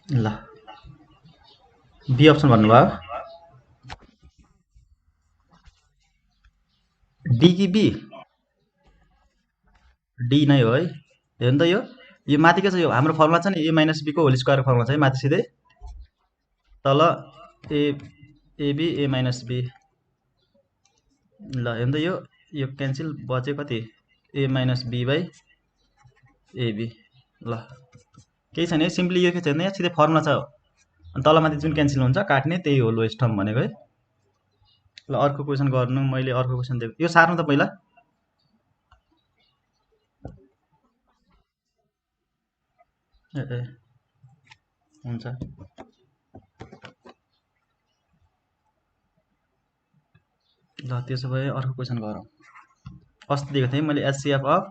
ल be option भन्नुभयो D कि बी डी नै हो है हेर्नु त यो माथि के छ यो हाम्रो फर्मुला छ नि ए माइनस बीको होल स्क्वायरको फर्मुला छ है माथि सिधै तल ए एबी ए माइनस बी ल हेर्नु त यो क्यान्सल बच्यो कति ए माइनस बी बाई एबी ल केही छैन है सिम्पली यो के छ यहाँ सिधै फर्मुला छ अनि तलमाथि जुन क्यान्सल हुन्छ काट्ने त्यही हो लोएस्ट टर्म भनेको है ल अर्को क्वेसन गर्नु मैले अर्को क्वेसन दिएको यो सार्नु त पहिला ए हुन्छ ल त्यसो भए अर्को क्वेसन गरौँ अस्ति दिएको थिएँ मैले एचसिएफ अफ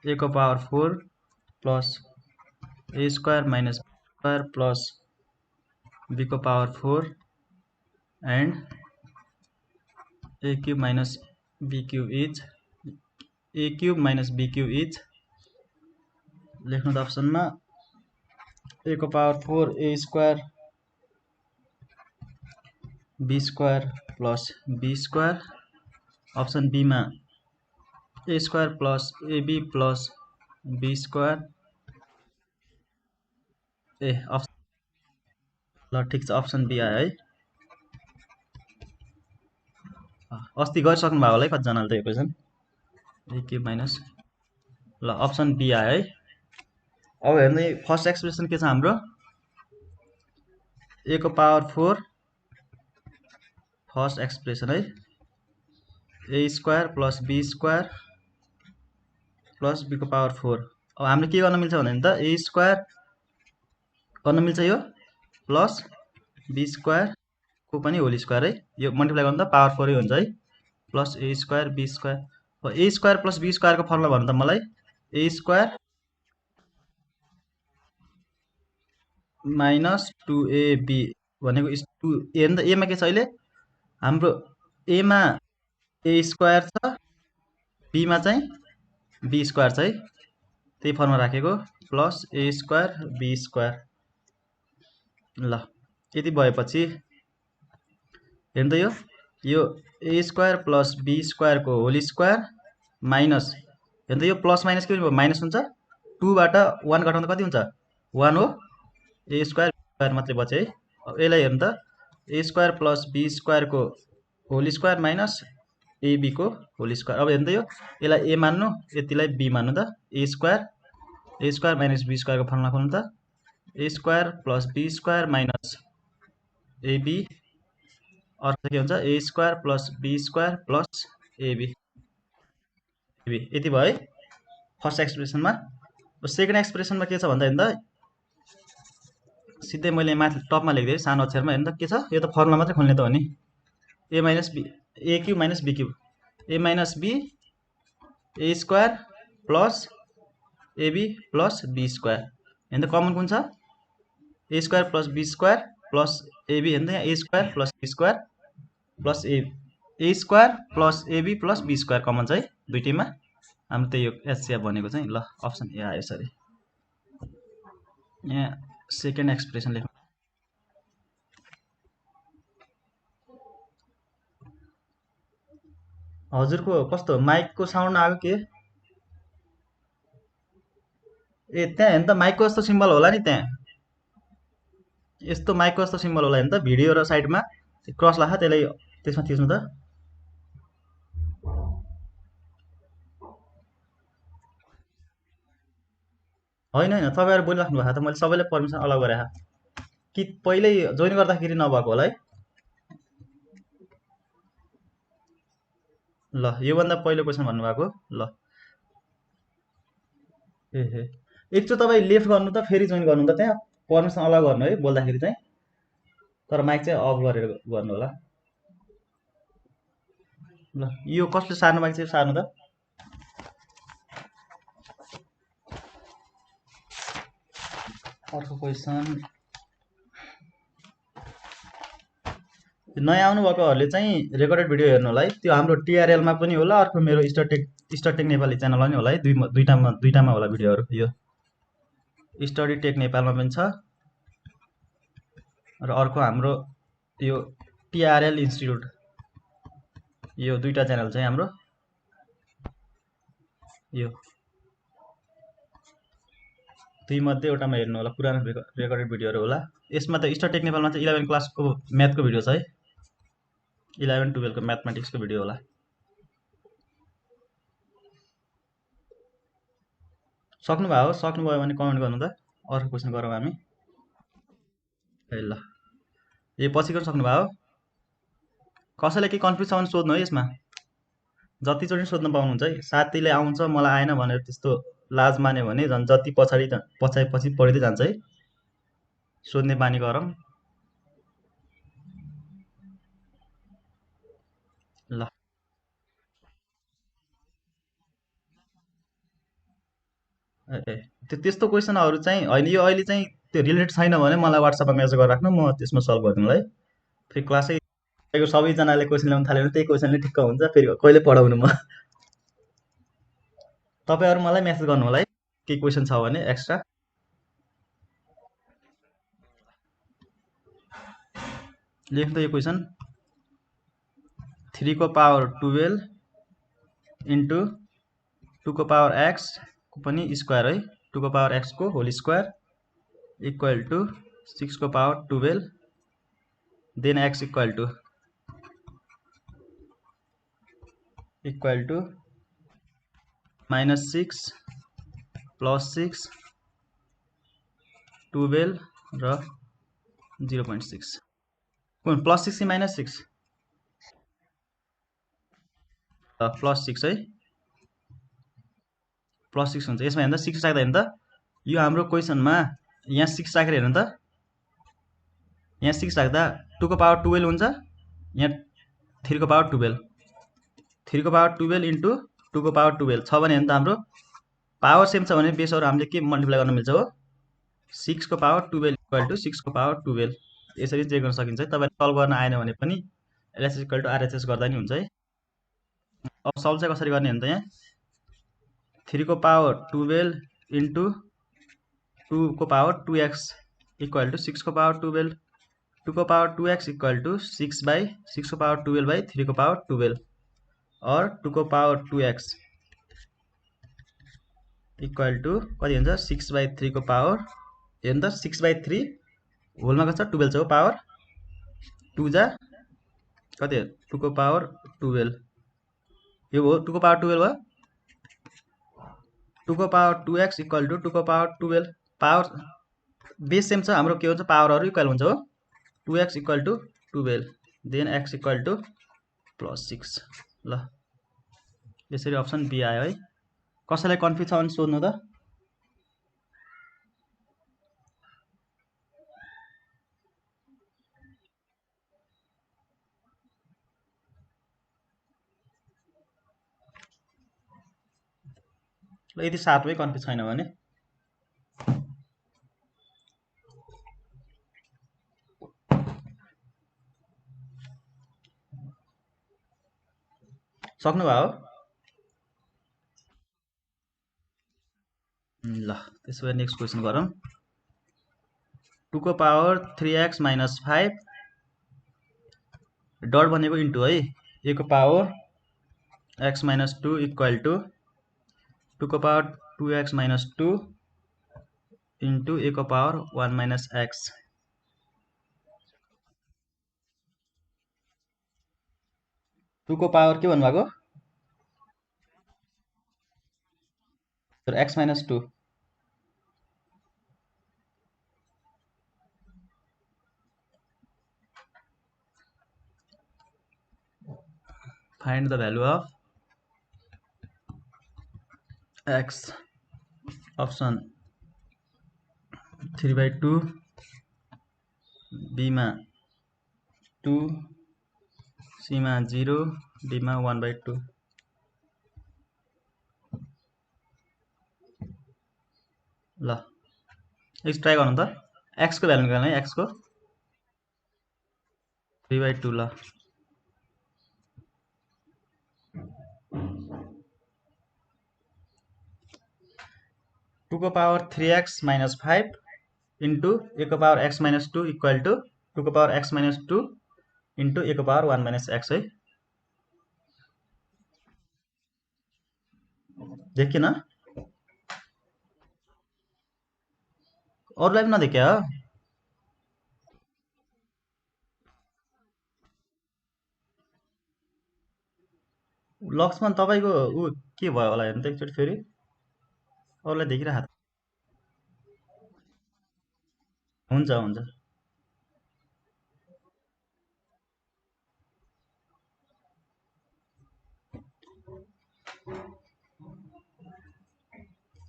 ए को पावर 4 प्लस ए square minus square plus B को power 4 and A cube minus B cube is A cube minus B cube is लेख्नु त अप्सनमा ए को power 4 A square be square plus be square option B में A square plus AB plus be square A option ल ठिक छ option be आयो है अस्ति गरिसक्नु भएको होला है कतिजनाले त यो क्वेसन ए क्यूब माइनस ल अप्सन बी आयो है अब हेर्नु फर्स्ट एक्सप्रेसन के छ हाम्रो ए को पावर 4 फर्स्ट एक्सप्रेसन है A square plus be square plus B को पावर 4 अब हामीले के गर्न मिल्छ भने त ए स्क्वायर गर्न मिल्छ यो प्लस बी स्क्वायर को पनि होल स्क्वायर है यो मल्टिप्लाई गर्नु त पावर 4 हुन्छ है plus A square be square अब a square plus be square को फर्मुला भन्नु त मलाई ए स्क्वायर माइनस 2ab भनेको 2 हेर्नु त ए मा के छ अहिले हाम्रो ए मा ए स्क्वायर छ बी मा चाहिँ बी स्क्वायर छ है त्यही फर्मुला राखेको plus A square be square ल यति भएपछि हेर्नु त यो a square plus be square को होल स्क्वायर माइनस हेर्नु त यो प्लस माइनस के माइनस हुन्छ 2 बाट 1 घटाउँदा कति हुन्छ 1 हो ए स्क्वायर मात्रै बच्यो है अब यसलाई हेर्नु त A square plus be square को होल स्क्वायर माइनस एबी को होल स्क्वायर अब हेर्नु त यसलाई ए मान्नु यतिलाई बी मान्नु त A square minus B square को फर्मुला खोल्नु त A square plus be square minus AB अर्थ के हुन्छ A square plus be square plus AB यति भयो है फर्स्ट एक्सप्रेसनमा सेकेन्ड एक्सप्रेसनमा के छ भन्दा हेर्नु त सिधै मैले माथि टपमा लेख्दै सानो अक्षरमा हेर्नु त के छ यो त फर्मुला मात्रै खोल्ने त हो नि A minus B A cube minus B cube A minus B A square plus AB plus be square हेर्नु त कमन कुन छ A square plus be square plus AB हेर्नु त यहाँ A square plus be square plus A square plus AB plus be square common छ है दुईटैमा हाम्रो त्यही यो एचसिएफ भनेको चाहिँ ल अप्सन ए आयो सरी यहाँ सेकेन्ड एक्सप्रेसन लेख्नु हजुरको कस्तो माइकको साउन्ड आयो के ए त्यहाँ हेर्नु त माइकको जस्तो सिम्बल होला नि त्यहाँ यस्तो माइकको जस्तो सिम्बल होला हेर्नु त भिडियो र साइडमा क्रस लाग्छ त्यसलाई त्यसमा थिच्नु त होइन होइन तपाईँहरू बोलिराख्नु भएको त मैले सबैलाई पर्मिसन अलाउ गरेँ कि पहिल्यै जोइन गर्दाखेरि नभएको होला है ल योभन्दा पहिलो क्वेसन भन्नुभएको ल ए एकचोटि तपाईँ लेफ्ट गर्नु त फेरि जोइन गर्नु त त्यहाँ पर्मिसन अलाउ गर्नु है बोल्दाखेरि चाहिँ तर माइक चाहिँ अफ गरेर गर्नु होला ल यो कसले सार्नु बाँकी चाहिँ सार्नु त अर्को क्वेसन नयाँ आउनुभएकोहरूले चाहिँ रेकर्डेड भिडियो हेर्नु होला है त्यो हाम्रो टिआरएलमा पनि होला अर्को मेरो स्टारटेक नेपाली च्यानलमा पनि होला है दुईटामा होला भिडियोहरू यो स्टडी टेक नेपालमा पनि छ र अर्को हाम्रो यो टिआरएल इन्स्टिट्युट, यो दुईटा च्यानल चाहिँ हाम्रो यो दुई मध्ये एउटामा हेर्नु होला, पुरानो रेकर्डेड भिडियोहरू होला। यसमा त स्टडी टेक नेपालमा चाहिँ 11 क्लासको म्याथको भिडियो छ है, 11-12 को म्याथमेटिक्सको भिडियो होला। सक्नुभयो भने कमेन्ट गर्नु त, अर्को क्वेसन गरौँ हामी। ल ए पछिको सक्नुभयो, कसैले के कन्फ्युज छ भने सोध्नु है। यसमा जतिचोटि सोध्न पाउनुहुन्छ है। साथीले आउँछ मलाई आएन भनेर त्यस्तो लाज मान्यो भने झन् जति पछि पढिँदै जान्छ है। सोध्ने बानी गरौँ। ल ए त्यस्तो क्वेसनहरू चाहिँ होइन, यो अहिले चाहिँ त्यो रिलेटेड छैन भने मलाई व्हाट्सएपमा मेसेज गरेर राख्नु, म त्यसमा सल्भ गरिदिउँला है। फेरि क्लासै सबैजनाले क्वेसन ल्याउनु थाल्यो भने त्यही क्वेसनले ठिक्क हुन्छ, फेरि कहिले पढाउनु म। तपाईँहरू मलाई मेसेज गर्नु होला है, केही क्वेसन छ भने एक्स्ट्रा। लेख्नु त यो क्वेसन, 3 को पावर 12 इन्टु 2 को पावर x को पनि स्क्वायर है, 2 को पावर x को होल स्क्वायर इक्वल टु 6 को power 12 then x equal to -6 +6 12 र 0.6 कुन +6 कि -6? +6 है, +6 हुन्छ। यसमा हेर्नु त 6 राख्दा हेर्नु त, यो हाम्रो क्वेसनमा यहाँ 6 राखेर हेर्नु त, यहाँ 6 राख्दा 2 को पावर 12 हुन्छ, यहाँ 3 को पावर 12, 3 को पावर 12 इन्टु 2 को पावर 12 छ भने हेर्नु त, हाम्रो पावर सेम छ भने बेसहरू हामीले के मल्टिप्लाई गर्न मिल्छ हो, 6 को पावर 12 इक्वल टु 6 को पावर 12। यसरी चेक गर्न सकिन्छ है। तपाईँले सल्भ गर्न आएन भने पनि एलएचएस इक्वल टु आरएचएस गर्दा नि हुन्छ है। अब सल्भ चाहिँ कसरी गर्ने हेर्नु त, यहाँ 3 को पावर 12 इन्टु 2 को पावर 2x इक्वल टु 6 को पावर 12, 2 को पावर 2x इक्वल टु 6 को पावर 12 बाई 3 को पावर 12 और 2 को पावर 2x इक्वल टु कति हुन्छ, 6/3 को पावर, हेर्नु त 6/3 होलमा कति छ 12 छ हो, पावर 2 जा कति हो 2 को पावर 12, यो हो 2 को पावर 12 भयो, 2 को पावर 2x इक्वल टु 2 को पावर 12, पावर बेस सेम छ हाम्रो, के हुन्छ पावरहरू इक्वल हुन्छ हो, 2x equal to 12 then x equal to +6। ल यसरी अप्सन बी आयो है। कसैलाई कन्फ्युज छ भने सोध्नु त। ल यदि साथमै कन्फ्युज छैन भने सक्नुभयो। ल त्यसो भए नेक्स्ट क्वेसन गरौँ। 2 को पावर 3x माइनस 5 डट भनेको इन्टु है, a को power x minus 2 equal to 2 को power 2x minus 2 into a को पावर 1 माइनस x। 2 को पावर के भन्नुभएको, x minus 2, find the value of x, option 3/2, b मा 2, c मा 0, d मा 1/2। ल एक ट्राई गर्नु त, x को भ्यालु निकाल्नु है, x को 3/2। ल 2 को power 3x minus 5 into a को power x minus 2 equal to 2 को power x minus 2 into a को पावर 1 माइनस x है। देखिएन, अरूलाई पनि नदेखिया हो। लक्ष्मण तपाईँको ऊ के भयो होला हेर्नु त एकचोटि फेरि, अरूलाई देखिरहेको छ। हुन्छ हुन्छ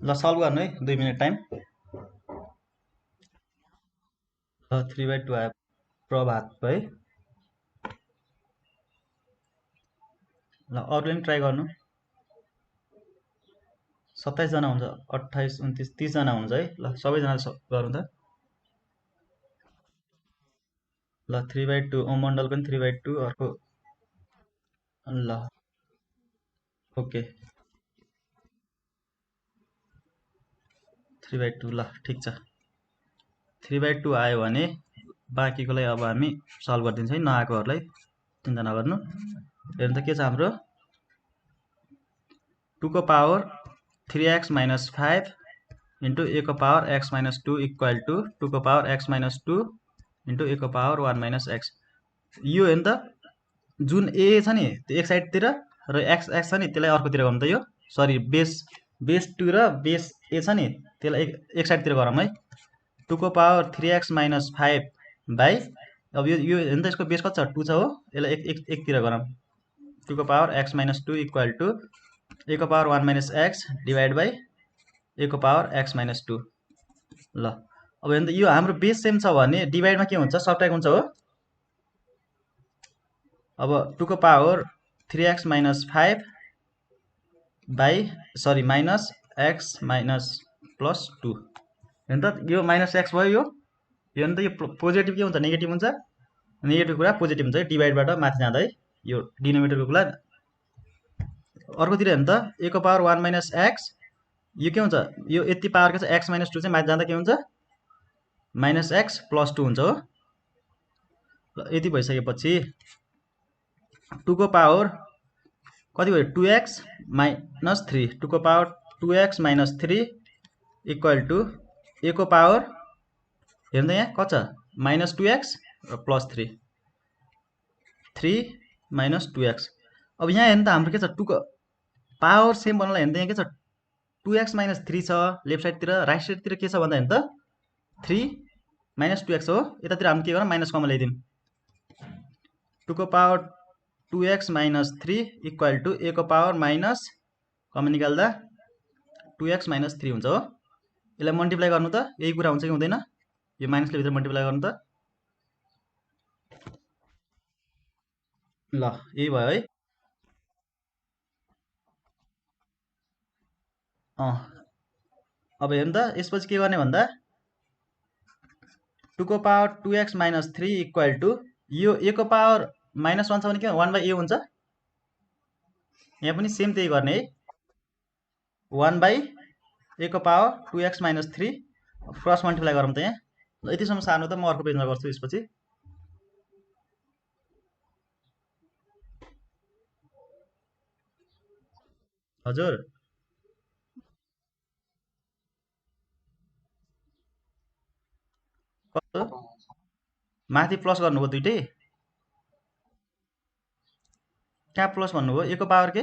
ल सल्भ गर्नु है, 2 मिनट टाइम। ल 3/2 आयो प्रभातको है। ल अरूले पनि ट्राई गर्नु। 27 जना हुन्छ, 28 29 30 जना हुन्छ है। ल सबैजनाले गरौँ त। ल 3/2 ओमण्डल पनि 3/2 अर्को। ल ओके 3/2 ल ठिक छ। 3/2 आयो भने बाँकीकोलाई अब हामी सल्भ गरिदिन्छौँ है, नआएकोहरूलाई चिन्ता नगर्नु। हेर्नु त के छ हाम्रो 2 को power 3x minus 5 into a को power x minus 2 equal to 2 को power x minus 2 into a को पावर 1 माइनस x। यो हेर्नु त जुन ए छ नि त्यो एक साइडतिर र x छ नि त्यसलाई अर्कोतिर गरौँ त। यो सरी बेस 2 र बेस ए छ नि त्यसलाई एक साइडतिर गरौँ है। 2 को पावर 3x माइनस 5 बाई, अब यो हेर्नु त यसको बेस कति छ 2 छ हो, यसलाई एकतिर गरौँ। 2 को power x minus 2 equal to A को power 1 minus x divide by A को पावर x माइनस 2। ल अब हेर्नु त यो हाम्रो बेस सेम छ भने डिभाइडमा के हुन्छ सबट्र्याक्ट हुन्छ हो। अब 2 को power 3x minus 5 by sorry minus x minus plus 2। हेर्नु त यो माइनस x भयो। यो हेर्नु त यो पोजिटिभ के हुन्छ नेगेटिभ हुन्छ, नेगेटिभ कुरा पोजिटिभ हुन्छ है डिभाइडबाट माथि जाँदा है। यो डिनोमिनेटरको कुरा अर्कोतिर हेर्नु त ए को पावर 1 माइनस x यो के हुन्छ, यो यति पावर के छ x माइनस 2 चाहिँ माथि जाँदा के हुन्छ माइनस x प्लस 2 हुन्छ हो। ल यति भइसकेपछि 2 को पावर कति भयो 2x माइनस 3, 2 को power 2x minus 3 equal to A को पावर हेर्नु त यहाँ कति छ माइनस 2x र प्लस 3 माइनस 2x। अब यहाँ हेर्नु त हाम्रो के छ 2 को पावर सेम बनाउनलाई हेर्नु त यहाँ के छ 2x माइनस 3 छ लेफ्ट साइडतिर, राइट साइडतिर के छ भन्दा हेर्नु त 3 माइनस 2x हो। यतातिर हामी के गरौँ माइनस कमन ल्याइदिउँ। 2 को power 2x minus 3 equal to A को पावर माइनस कमन निकाल्दा 2x माइनस 3 हुन्छ हो। यसलाई मल्टिप्लाई गर्नु त यही कुरा हुन्छ कि हुँदैन, यो माइनसले भित्र मल्टिप्लाई गर्नु त। ल यही भयो है। अब हेर्नु त यसपछि के गर्ने भन्दा 2 को power 2x minus 3 equal to यो ए को पावर माइनस 1 छ भने के 1/a हुन्छ। यहाँ पनि सेम त्यही गर्ने है 1/a को power 2x minus 3 cross multiply गरौँ त यहाँ। ल यतिसम्म सार्नु त म अर्को पेजमा गर्छु यसपछि। हजुर कस्तो माथि प्लस गर्नुभयो दुइटै, कहाँ प्लस भन्नुभयो ए को पावर के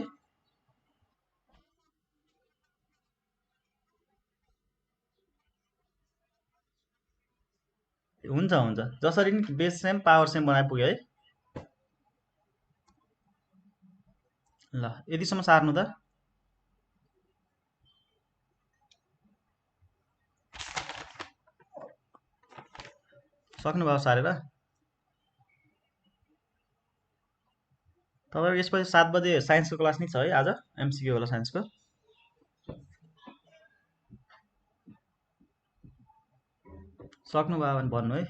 हुन्छ हुन्छ जसरी नि बेस सेम पावर सेम बनाइ पुग्यो है। ल यतिसम्म सार्नु त। सक्नुभयो सारेर। तपाईँको यसपछि 7 बजे साइन्सको क्लास नि छ है आज, एमसिक्यू होला साइन्सको। सक्नुभयो भने भन्नु है।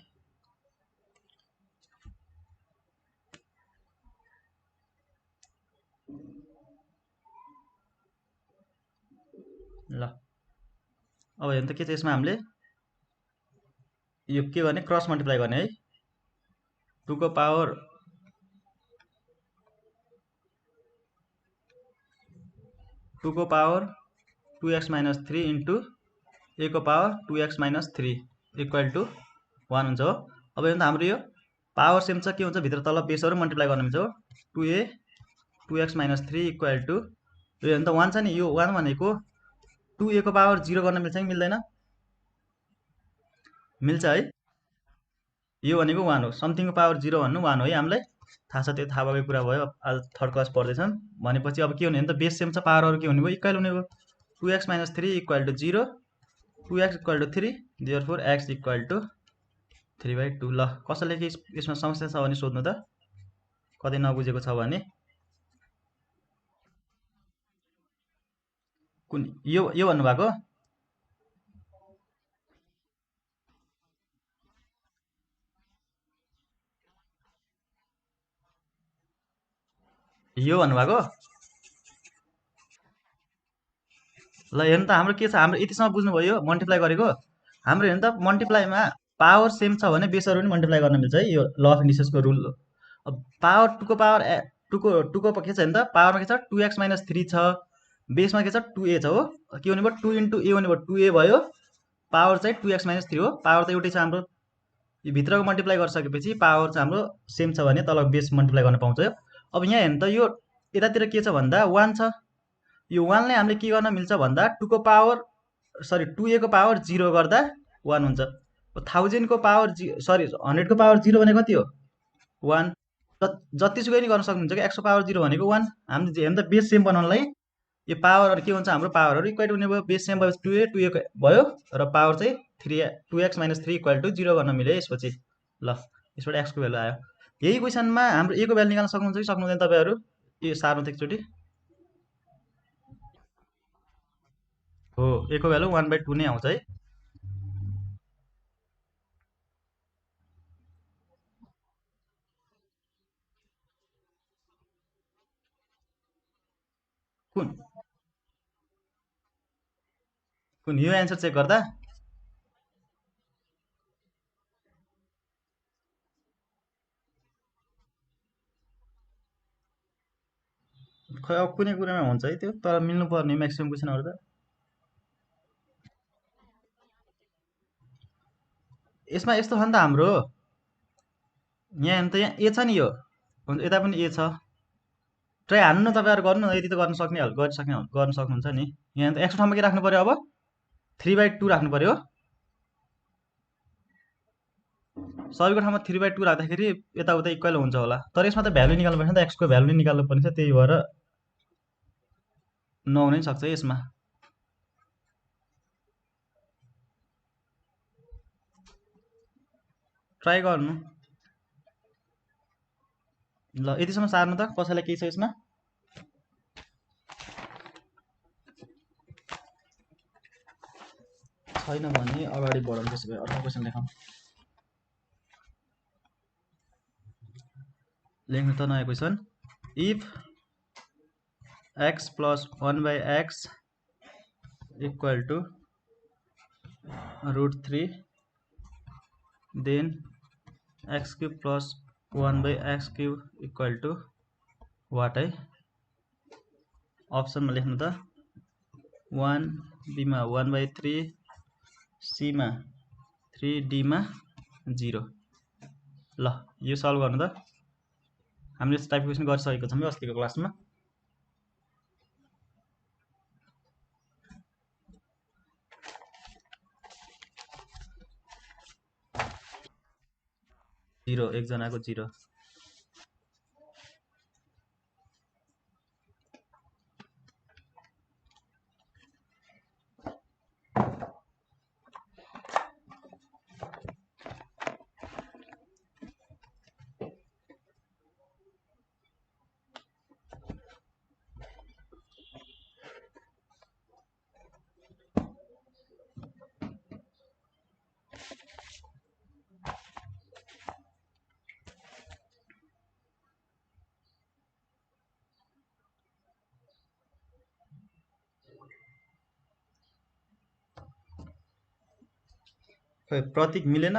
ल अब हेर्नु त के छ यसमा हामीले यो के गर्ने क्रस मल्टिप्लाई गर्ने है 2 को power 2x minus 3 into a को power 2x minus 3 equal to 1 हुन्छ हो। अब हेर्नु त हाम्रो यो पावर सेम छ के हुन्छ भित्र तल बेसहरू मल्टिप्लाई गर्ने हुन्छ हो 2a 2x minus 3 equal to यो हेर्नु त 1 छ नि यो 1 भनेको 2a को पावर 0 गर्न मिल्छ कि मिल्दैन मिल्छ है यो भनेको 1 हो समथिङको पावर 0 भन्नु 1 हो है हामीलाई थाहा छ त्यो थाहा भएको कुरा भयो आज थर्ड क्लास पढ्दैछन् भनेपछि अब के हुने त बेस सेम छ पावरहरू के हुने भयो इक्वल हुने भयो 2x minus 3 equal to 0 2x equal to 3 therefore x equal to 3/2 ल कसैले के यसमा समस्या छ भने सोध्नु त कतै नबुझेको छ भने कुन यो भन्नुभएको यो भन्नुभएको ल हेर्नु त हाम्रो के छ हाम्रो यतिसम्म बुझ्नुभयो मल्टिप्लाई गरेको हाम्रो हेर्नु त मल्टिप्लाईमा पावर सेम छ भने बेसहरू पनि मल्टिप्लाई गर्न मिल्छ है यो ल अफ इन्डिसेसको रुल अब पावर 2 को पावर 2 को के छ हेर्नु त पावरमा के छ 2x माइनस 3 छ बेसमा के छ 2a छ हो के हुने भयो 2 इन्टु a हुने भयो 2a भयो पावर चाहिँ 2x माइनस 3 हो पावर त एउटै छ हाम्रो यो भित्रको मल्टिप्लाई गरिसकेपछि पावर चाहिँ हाम्रो सेम छ भने तल बेस मल्टिप्लाई गर्न पाउँछ अब यहाँ हेर्नु त यो यतातिर के छ भन्दा 1 छ यो 1 ले हामीले के गर्न मिल्छ भन्दा 2 को पावर सरी 2a को पावर 0 गर्दा 1 हुन्छ 1000 को पावर सरी 100 को पावर 0 भने कति हो 1 जतिसुकै नि गर्न सक्नुहुन्छ कि x को पावर 0 भनेको 1 हामीले हेर्नु त बेस सेम बनाउनलाई यो पावरहरू के हुन्छ हाम्रो पावरहरू इक्वल हुने भयो बेस सेम भयो 2a भयो र पावर चाहिँ 2x माइनस 3 इक्वल टु 0 गर्न मिल्यो यसपछि ल यसबाट x को भ्यालु आयो यही क्वेसनमा हाम्रो a को भ्यालु निकाल्न सक्नुहुन्छ कि सक्नुहुँदैन तपाईहरु यो सार्नु त एकचोटी हो a को भ्यालु 1/2 नै आउँछ है कुन यो एन्सर चेक गर्दा खै अब कुनै कुरामा हुन्छ है त्यो तर मिल्नु पर्ने म्याक्सिमम क्वेसनहरु त यसमा यस्तो छ नि त हाम्रो यहाँ हेर्नु त यहाँ a छ नि यो यता पनि a छ ट्राई हान्नु न तपाईहरु गर्नु न यदि त गर्न सक्नुहुन्छ नि यहाँ त x ठाउँमा के राख्नु पर्यो अब 3/2 राख्नु पर्यो सबैको ठाउँमा 3/2 राख्दाखेरि यताउता इक्वल हुन्छ होला तर यसमा त भ्यालु निकाल्नु पर्छ नि त x को भ्यालु नै निकाल्नु पर्छ त्यही भएर नहुनै सक्छ यसमा ट्राई गर्नु ल यतिसम्म सार्नु त कसैलाई केही छ यसमा छैन भने अगाडि बढौँ त्यसो भए अर्को क्वेसन लेखौँ लेख्नु त नयाँ question if x plus 1 by x equal to root 3 then x cube plus 1 by x cube equal to what है अप्सनमा लेख्नु त 1 b मा 1 by 3 c मा 3 d मा 0 ल यो सल्भ गर्नु त हामीले यस्तो टाइपको क्वेसन गरिसकेको छौँ अस्तिको क्लासमा जीरो एकजनाको 0 खै प्रतीक मिलेन।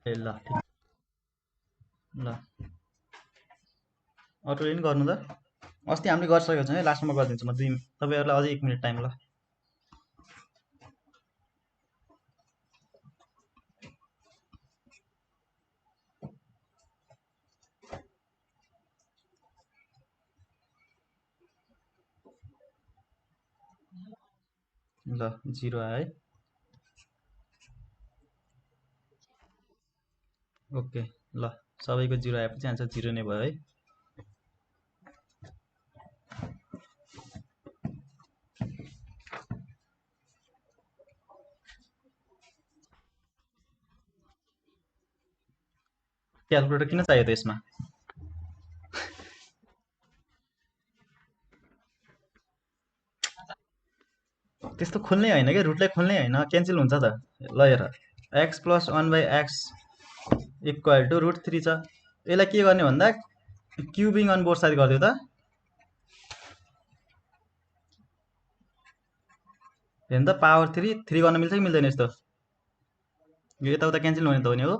ए ल ठिक। ल अरूले नि गर्नु त। अस्ति हामीले गरिसकेको छौँ है, लास्टमा गरिदिन्छु म 2 तपाईँहरूलाई अझै 1 मिनट टाइम। ल ल 0 आयो है। ओके ल सबैको 0 आएपछि आन्सर 0 नै भयो है। क्यालकुलेटर किन चाहियो त यसमा? त्यस्तो खोल्नै होइन क्या, रुटलाई खोल्नै होइन, क्यान्सल हुन्छ त। ल हेर x plus 1/x equal to √3 छ। यसलाई के गर्ने भन्दा क्युबिङ अन बोर्ड साइड गरिदियो त। हेर्नु त पावर 3 गर्न मिल्छ कि मिल्दैन यस्तो? यो यताउता क्यान्सल हुने त हो नि हो।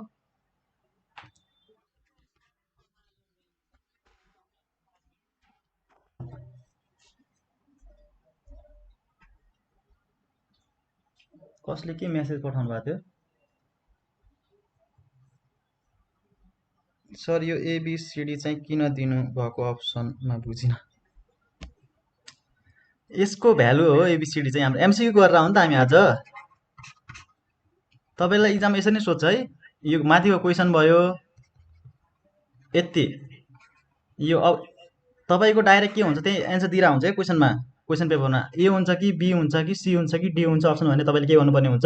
कसले के मेसेज पठाउनु भएको थियो? सर यो एबिसिडी चाहिँ किन दिनु भएको अप्सनमा बुझिन। यसको भ्यालु हो एबिसिडी चाहिँ। हाम्रो एमसिक्यू गरेर हो नि त हामी आज। तपाईँलाई इक्जाम यसरी नै सोध्छ है। यो माथिको क्वेसन भयो यति। यो अब तपाईँको डाइरेक्ट के हुन्छ त्यही एन्सर दिइरहेको हुन्छ है क्वेसनमा, क्वेसन पेपरमा ए हुन्छ कि बी हुन्छ कि सी हुन्छ कि डी हुन्छ अप्सन भने तपाईँले के गर्नुपर्ने हुन्छ,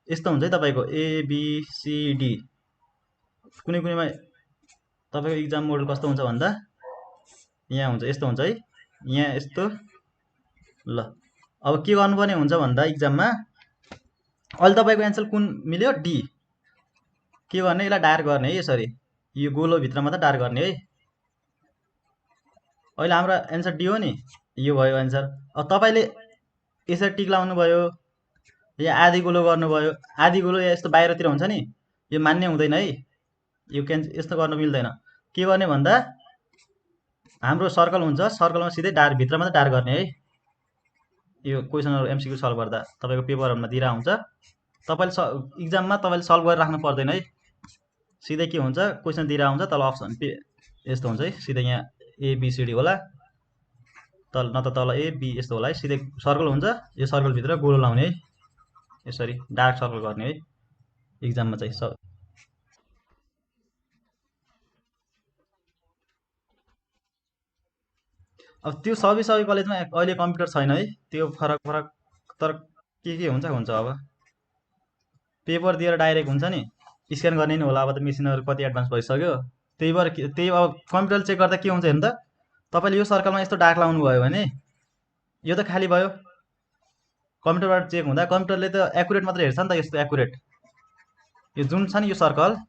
यस्तो हुन्छ है तपाईँको एबिसिडी। कुनै कुनैमा तपाईँको इक्जाम मोडल कस्तो हुन्छ भन्दा यहाँ हुन्छ, यस्तो हुन्छ है, यहाँ यस्तो। ल अब के गर्नुपर्ने हुन्छ भन्दा इक्जाममा अहिले तपाईँको एन्सर कुन मिल्यो? डी। के गर्ने, यसलाई डायर गर्ने है यसरी, यो गोलोभित्रमा त डायर गर्ने है। अहिले हाम्रो एन्सर डी हो नि, यो भयो एन्सर। अब तपाईँले यसरी टिक लाउनु भयो या आधी गोलो गर्नुभयो, आधी गोलो या यस्तो बाहिरतिर हुन्छ नि, यो मान्य हुँदैन है। यो यस्तो गर्न मिल्दैन। के गर्ने भन्दा हाम्रो सर्कल हुन्छ, सर्कलमा सिधै डायर भित्रमा त डायर गर्ने है। यो क्वेसनहरू एमसिक्यू सल्भ गर्दा तपाईँको पेपरहरूमा दिइरहेको हुन्छ, तपाईँले इक्जाममा तपाईँले सल्भ गरेर राख्नु पर्दैन है। सिधै के हुन्छ, क्वेसन दिइरहेको हुन्छ, तल अप्सन यस्तो हुन्छ है, सिधै यहाँ एबिसिडी होला, तल न त तल ए बी यस्तो होला है, सिधै सर्कल हुन्छ, यो सर्कलभित्र गोलो लाउने है, यसरी डार्क सर्कल गर्ने है इक्जाममा चाहिँ। अब त्यो सबै कलेजमा अहिले कम्प्युटर छैन है, त्यो फरक फरक। तर के हुन्छ हुन्छ। अब पेपर दिएर डाइरेक्ट हुन्छ नि, स्क्यान गर्ने नि होला। अब त मेसिनहरू कति एडभान्स भइसक्यो, त्यही भएर त्यही अब कम्प्युटर चेक गर्दा के हुन्छ हेर्नु त, तपाईँले यो सर्कलमा यस्तो डार्क लाउनु भयो भने यो त खाली भयो। कम्प्युटरबाट चेक हुँदा कम्प्युटरले त एकुरेट मात्रै हेर्छ नि त, यस्तो एकुरेट। यो जुन छ नि यो सर्कल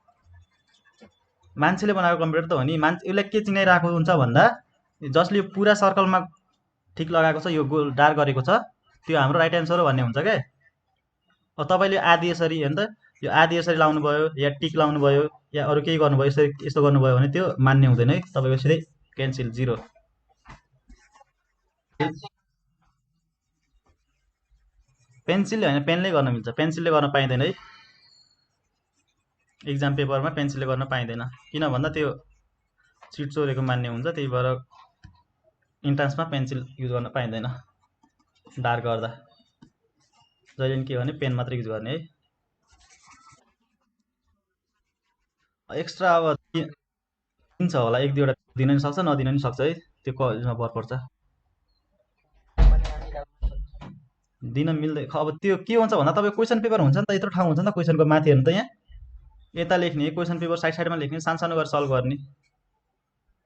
मान्छेले बनाएको कम्प्युटर त हो नि, यसलाई के चिनाइरहेको हुन्छ भन्दा जसले यो पुरा सर्कलमा ठिक लगाएको छ, यो गोल डार्क गरेको छ, त्यो हाम्रो राइट एन्सर हो भन्ने हुन्छ क्या। अब तपाईँले आधी यसरी हेर्नु त, यो आधी यसरी लाउनु भयो या टिक लाउनु भयो या अरू केही गर्नुभयो, यसरी यस्तो गर्नुभयो भने त्यो मान्य हुँदैन है, तपाईँको सिधै क्यान्सिल 0। पेन्सिलले होइन पेनले गर्न मिल्छ, पेन्सिलले गर्न पाइँदैन है। इक्जाम पेपरमा पेन्सिलले गर्न पाइँदैन, किन भन्दा त्यो सिट चोरेको मान्य हुन्छ, त्यही भएर इन्ट्रान्समा पेन्सिल युज गर्न पाइँदैन डार्क गर्दा। जहिले पनि के भने पेन मात्रै युज गर्ने है। एक्स्ट्रा अब दिन्छ होला, 1-2वटा दिन पनि सक्छ, नदिन पनि सक्छ है, त्यो कलेजमा भर पर्छ। दिन मिल्दै अब त्यो के हुन्छ भन्दा तपाईँ क्वेसन पेपर हुन्छ नि त, यत्रो ठाउँ हुन्छ नि त क्वेसनको माथि हेर्नु त, यहाँ यता लेख्ने क्वेसन पेपर साइड साइडमा लेख्ने, सानो सानो गरेर सल्भ गर्ने,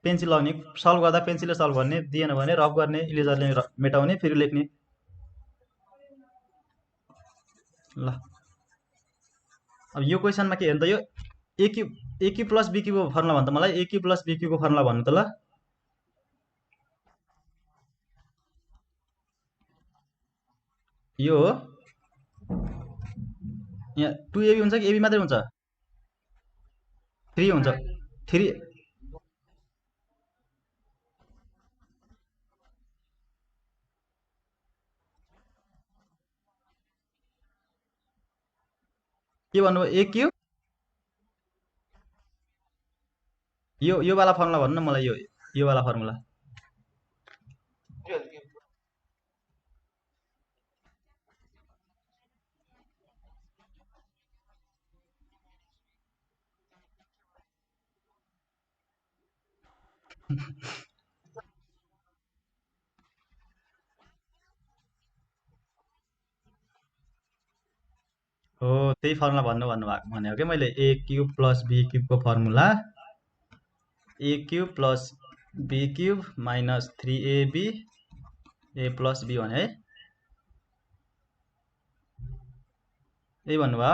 पेन्सिल लगाउने, सल्भ गर्दा पेन्सिलले सल्भ गर्ने, दिएन भने रफ गर्ने, इरेजरले मेटाउने, फेरि लेख्ने। ल अब यो क्वेसनमा के हेर्नु त, यो ए क्युब प्लस बी क्युबको फर्मुला भन्नु त मलाई, ए क्युब प्लस बी क्युबको फर्मुला भन्नु त। ल यो हो यहाँ 2ab हुन्छ कि ab मात्रै हुन्छ 3 हुन्छ 3 के भन्नुभयो a क्युब यो वाला फर्मुला भन्नु न मलाई यो वाला फर्मुला हो त्यही फर्मुला भनेको के मैले a क्युब प्लस b क्युबको formula a cube plus b cube minus 3ab a plus b भने है यही भन्नुभयो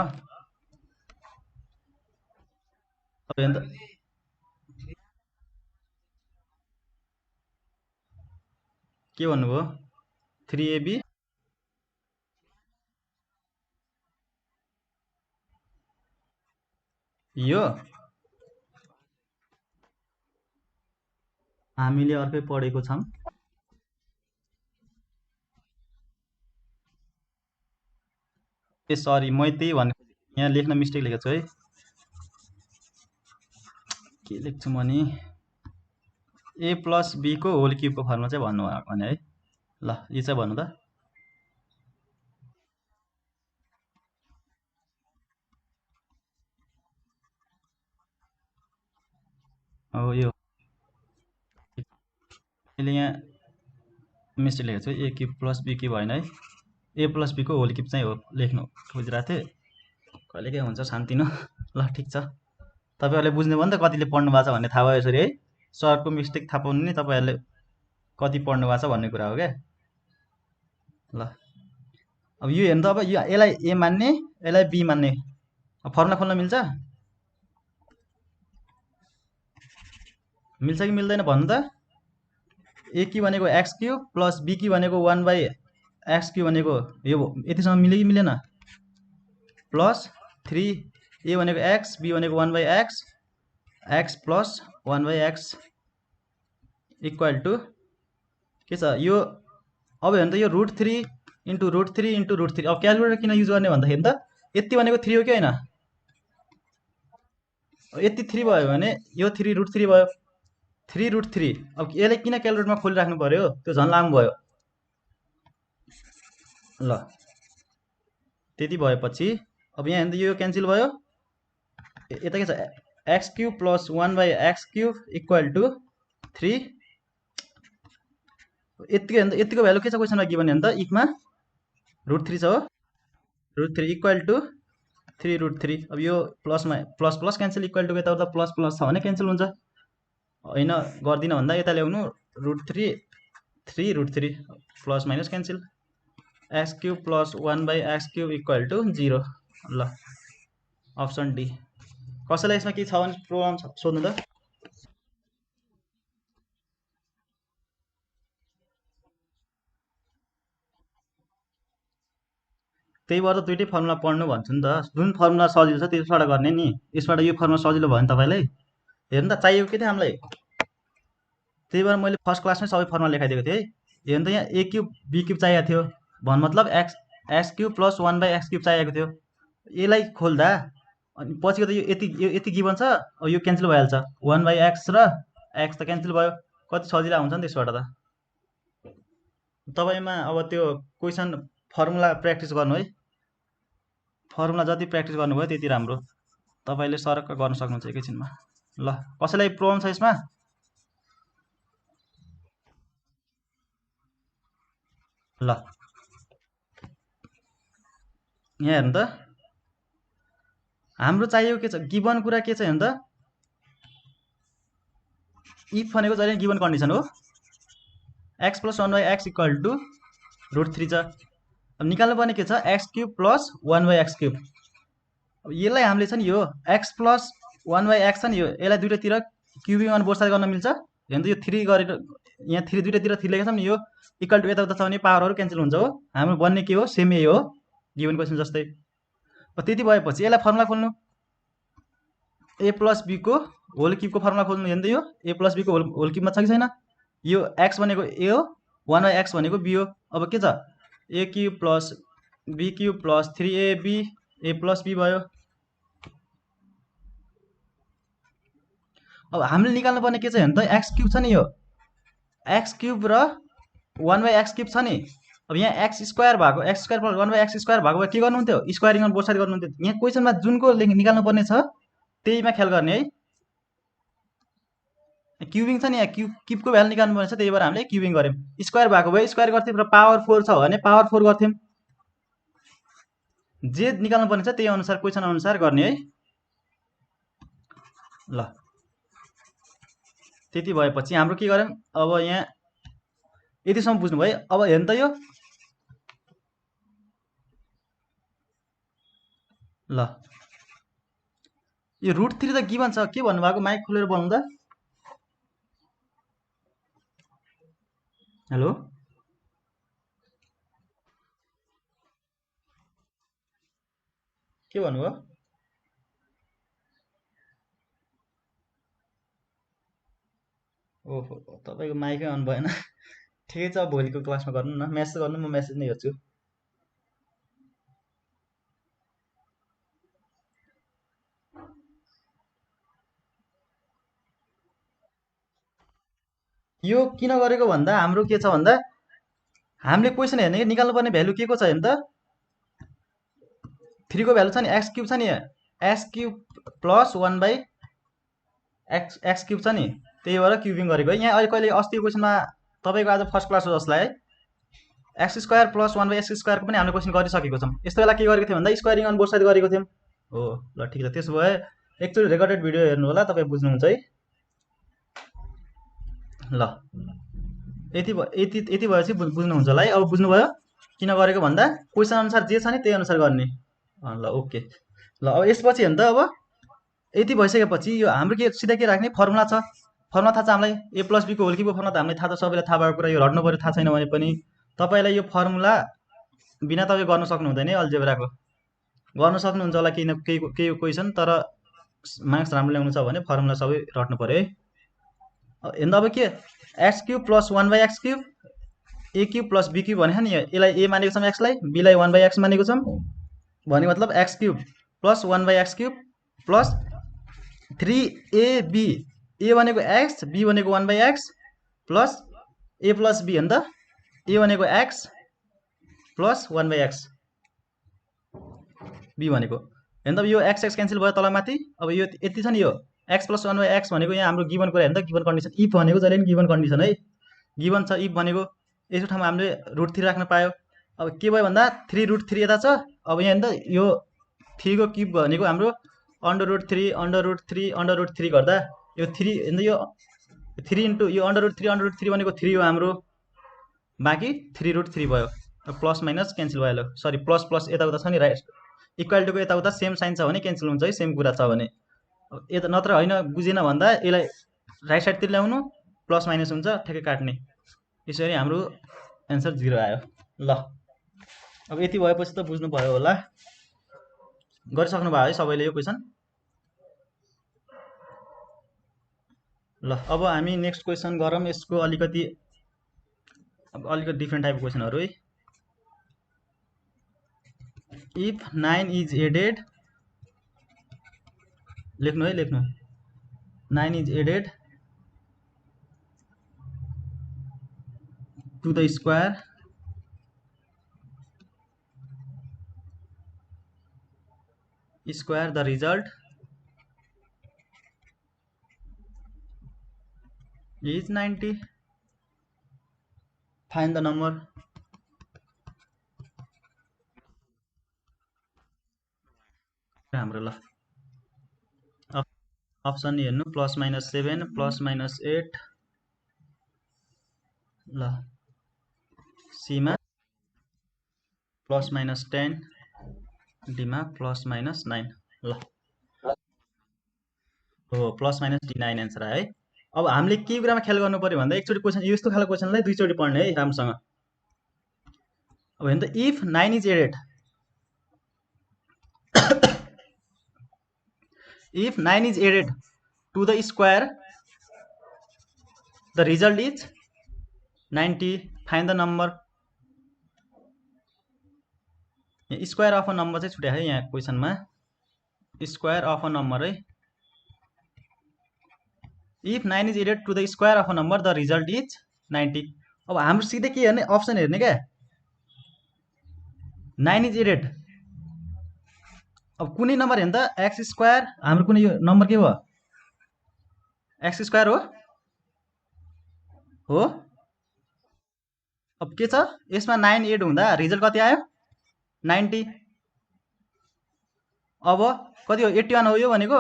अब अन्त के भन्नुभयो 3ab यो हामीले अर्कै पढेको छौँ ए सरी म त्यही भनेको यहाँ लेख्न मिस्टेक लेखेको छु है के लेख्छु म नि a प्लस b को होल क्युबको फर्मुला चाहिँ भन्नुभएको भने है ल यो चाहिँ भन्नु त हो यो मैले यहाँ मिस्टेक लेखेको छु a cube plus b cube होइन है a प्लस b को होल क्युब चाहिँ हो लेख्नु खोजिरहेको थिएँ कहिले के हुन्छ शान्तिनो ल ठिक छ तपाईँहरूले बुझ्नुभयो नि त कतिले पढ्नु भएको छ भन्ने थाहा भयो यसरी है सरको मिस्टेक थाहा पाउनु नि तपाईँहरूले कति पढ्नु भएको छ भन्ने कुरा हो क्या ल अब यो हेर्नु त अब यो यसलाई ए मान्ने यसलाई बी मान्ने अब फर्मुला खोल्न मिल्छ मिल्छ कि मिल्दैन भन्नु त ए क्यु भनेको x cube plus b cube भनेको 1/x क्यु भनेको यो यतिसम्म मिल्यो कि मिलेन प्लस 3 ए भनेको एक्स बी भनेको 1/x x plus 1/x equal to के छ यो अब हेर्नु त यो √3 इन्टु √3 इन्टु √3 अब क्यालकुलेटर किन युज गर्ने भन्दाखेरि त यति भनेको 3 हो कि होइन यति 3 भयो भने यो 3 √3 भयो 3 √3 अब यसलाई किन क्यालकुलेटरमा खोलिराख्नु पर्यो त्यो झन् लामो भयो ल त्यति भएपछि अब यहाँ हेर्नु यो क्यान्सल भयो यता के छ x cube plus 1/x cube equal to 3 यतिको भ्यालु के छ क्वेसनमा गिभन हेर्नु त इफमा √3 छ हो √3 इक्वल टु 3 √3 अब यो प्लसमा plus plus cancel equal to यताउता प्लस प्लस छ भने क्यान्सल हुन्छ होइन गर्दिनँ भन्दा यता ल्याउनु √3 3 √3 plus minus cancel x cube plus 1/x cube equal to 0 ल अप्सन डी कसैलाई यसमा के छ भने प्रोब्लम सोध्नु त त्यही भएर दुइटै फर्मुला पढ्नु भन्छु नि त जुन फर्मुला सजिलो छ त्यसबाट गर्ने नि यसबाट यो फर्मुला सजिलो भयो नि तपाईँलाई हेर्नु त चाहिएको के थियो हामीलाई त्यही भएर मैले फर्स्ट क्लासमै सबै फर्मुला लेखाइदिएको थिएँ है हेर्नु त यहाँ ए क्युब बी क्युब चाहिएको थियो भन् मतलब x cube plus 1/x cube चाहिएको थियो यसलाई खोल्दा अनि पछिको त यो यति गिभन छ अब यो क्यान्सल भइहाल्छ 1/x र एक्स त क्यान्सल भयो कति सजिलो हुन्छ नि त्यसबाट त तपाईँमा अब त्यो क्वेसन फर्मुला प्र्याक्टिस गर्नु है फर्मुला जति प्र्याक्टिस गर्नुभयो त्यति राम्रो तपाईँले सरक्क गर्न सक्नुहुन्छ एकैछिनमा ल कसैलाई प्रब्लम छ यसमा ल यहाँ हेर्नु त हाम्रो चाहिएको के छ गिभन कुरा के छ हेर्नु त इफ भनेको जहिले गिभन कन्डिसन हो x plus 1/x equal to √3 छ अब निकाल्नु पर्ने के छ x cube plus 1/x cube अब यसलाई हामीले छ नि यो एक्स प्लस 1/x छ नि यो यसलाई दुइटातिर क्युबिङ अन बोथ साइड गर्न मिल्छ हेर्नु त यो 3 गरेर यहाँ 3 दुईटातिर 3 लेखेको छ नि, यो इक्वल टु यताउता छ भने पावरहरू क्यान्सल हुन्छ हो। हाम्रो बन्ने के हो, सेम यही हो गिभन क्वेसन जस्तै। त्यति भएपछि यसलाई फर्मुला खोल्नु, a प्लस बीको होल क्युबको फर्मुला खोल्नु। हेर्नु त यो a प्लस बीको होल क्युबमा छ कि छैन, यो x भनेको a हो, 1/x भनेको b हो। अब के छ, a cube plus b cube plus 3ab a plus b भयो। अब हामीले निकाल्नु पर्ने के छ हेर्नु त, x क्युब छ नि, यो x क्युब र 1/x क्युब छ नि। अब यहाँ x स्क्वायर भएको, x square plus 1/x square भएको भए के गर्नुहुन्थ्यो, स्क्वायरिङ अन बोथ साइड गर्नुहुन्थ्यो। यहाँ क्वेसनमा जुनको निकाल्नु पर्ने छ त्यहीमा ख्याल गर्ने है। क्युबिङ छ नि, यहाँ क्युबको भ्यालु निकाल्नु पर्ने छ, त्यही भएर हामीले क्युबिङ गर्यौँ। स्क्वायर भएको भए स्क्वायर गर्थ्यौँ र पावर 4 छ भने पावर 4 गर्थ्यौँ। जे निकाल्नु पर्ने छ त्यही अनुसार क्वेसन अनुसार गर्ने है। ल त्यति भएपछि हाम्रो के गर्यौँ, अब यहाँ यतिसम्म बुझ्नुभयो। अब हेर्नु त यो ल यो √3 त गिभन छ, के भन्नुभएको, माइक खोलेर बोल्नु त। हेलो के भन्नुभयो, ओहो तपाईँको माइकै अन भएन। ठिकै छ, भोलिको क्लासमा गर्नु न, म्यासेज गर्नु, म म्यासेज नै हेर्छु। यो किन गरेको भन्दा हाम्रो के छ भन्दा, हामीले क्वेसन हेर्ने कि निकाल्नु पर्ने भ्यालु के को छ हेर्नु त, 3 को भ्यालु छ नि, x क्युब छ नि, x cube plus 1/x cube छ नि, त्यही भएर क्युबिङ गरेको है। यहाँ अहिले कहिले अस्तिको क्वेसनमा तपाईँको आज फर्स्ट क्लास हो जसलाई है, x स्क्वायर प्लस 1/x स्क्वायरको पनि हामीले क्वेसन गरिसकेको छौँ। यस्तो बेला के गरेको थियो भन्दा स्क्वायरिङ अन बोथ साइड गरेको थियौँ हो। ल ठिक छ, त्यसो भए एकचोटि रेकर्डेड भिडियो हेर्नु होला, तपाईँ बुझ्नुहुन्छ है। ल यति भएपछि बुझ्नुहुन्छ होला है। अब बुझ्नुभयो किन गरेको भन्दा क्वेसन अनुसार जे छ नि त्यही अनुसार गर्ने। ल ओके। ल अब यसपछि हेर्नु त, अब यति भइसकेपछि यो हाम्रो के सिधा के राख्ने, फर्मुला छ। फर्मुला थाहा छ हामीलाई, ए प्लस बीको होल क्युबको फर्मुला त हामीलाई थाहा छ, सबैलाई थाहा भएको कुरा, यो रट्नु पऱ्यो थाहा छैन भने पनि। तपाईँलाई यो फर्मुला बिना तपाईँ गर्न सक्नु हुँदैन है, अल्जेब्राको गर्न सक्नुहुन्छ होला केही क्वेसन, तर मार्क्स राम्रो ल्याउनु छ भने फर्मुला सबै रट्नु पऱ्यो है। हेर्नु अब के, x cube plus 1/x cube a cube plus b cube भने नि, यसलाई a मानेको छौँ, x लाई b लाई 1/x मानेको छौँ भने मतलब x cube plus 1/x cube plus 3ab, a भनेको x, b भनेको 1/x plus a plus b हो नि त, a भनेको x प्लस 1/x b भनेको। हेर्नु त यो x क्यान्सल भयो तलमाथि। अब यो यति छ नि, यो x प्लस 1/x भनेको यहाँ हाम्रो गिभन कुरा हेर्नु त, गिभन कन्डिसन, इफ भनेको जहिले पनि गिभन कन्डिसन है, गिभन छ इफ भनेको। यसो ठाउँमा हामीले √3 राख्न पायो। अब के भयो भन्दा 3√3 यता छ। अब यहाँ हेर्नु त यो 3 को क्युब भनेको हाम्रो √3 गर्दा यो 3 हेर्नु, यो 3 इन्टु यो √3 भनेको 3 हो हाम्रो, बाँकी 3√3 भयो। प्लस माइनस क्यान्सल भयो, सरी प्लस प्लस यताउता छ नि, राइट इक्वल टुको यताउता सेम साइन छ भने क्यान्सल हुन्छ है, सेम कुरा छ भने। यता नत्र होइन, बुझेन भन्दा यसलाई राइट साइडतिर ल्याउनु, प्लस माइनस हुन्छ, ठ्याक्कै काट्ने। यसरी हाम्रो एन्सर 0 आयो। ल अब यति भएपछि त बुझ्नुभयो होला, गरिसक्नु भयो है सबैले यो क्वेसन। ल अब हामी नेक्स्ट क्वेसन गरौँ। यसको अलिकति डिफ्रेन्ट टाइपको क्वेसनहरू है। इफ 9 इज एडेड, लेख्नु है, लेख्नु 9 is added to the square the result is 90, find the number। हाम्रो ल अप्सन हेर्नु, प्लस माइनस 7 प्लस माइनस 8, ल सीमा प्लस माइनस 10, डीमा प्लस माइनस 9। ल हो प्लस माइनस डी 9 एन्सर आयो है। अब हामीले के कुरामा ख्याल गर्नु पर्यो भन्दा एकचोटि क्वेसन यस्तो खालको क्वेसनलाई दुईचोटि पढ्ने है राम्रोसँग। अब हेर्नु त if 9 is added if 9 is added to the square the result is 90 find the number square of a number चाहिँ छुट्या है यहाँ क्वेसनमा स्क्वायर अफ अ नम्बर है if 9 is added to the square of a number the result is 90 अब हाम्रो सिधै के हेर्ने अप्सन हेर्ने क्या 9 इज एडेड अब कुनै नम्बर हेर्नु त एक्स स्क्वायर हाम्रो कुनै यो नम्बर के भयो एक्स स्क्वायर हो अब के छ यसमा 9 एड हुँदा रिजल्ट कति आयो 90 अब कति हो 81 हो यो भनेको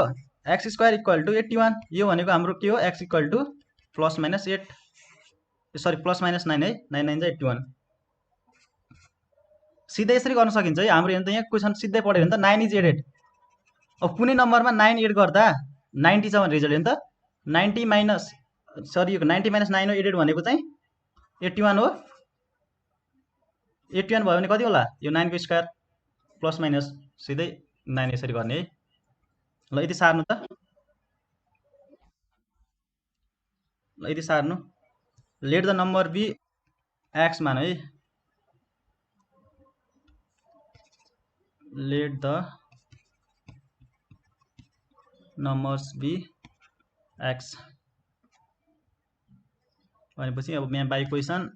एक्स स्क्वायर इक्वल टु 81 यो भनेको हाम्रो के हो x equal to plus minus 8 sorry plus minus 9 है 9 9 चाहिँ 81 सिधै यसरी गर्न सकिन्छ है हाम्रो हेर्नु त यहाँ क्वेसन सिधै पढ्यो भने त 9 इज एडेड अब कुनै नम्बरमा 9 एड गर्दा 90 छ भने रिजल्ट हेर्नु त 90 माइनस सरी यो 90 माइनस 9 हो एडेड भनेको चाहिँ 81 हो 81 भयो भने कति होला यो 9 को स्क्वायर प्लस माइनस सिधै 9 यसरी गर्ने है ल यति सार्नु त ल यति सार्नु let the number be x मान है let the numbers be x भनेपछि अब यहाँ बाई क्वेसन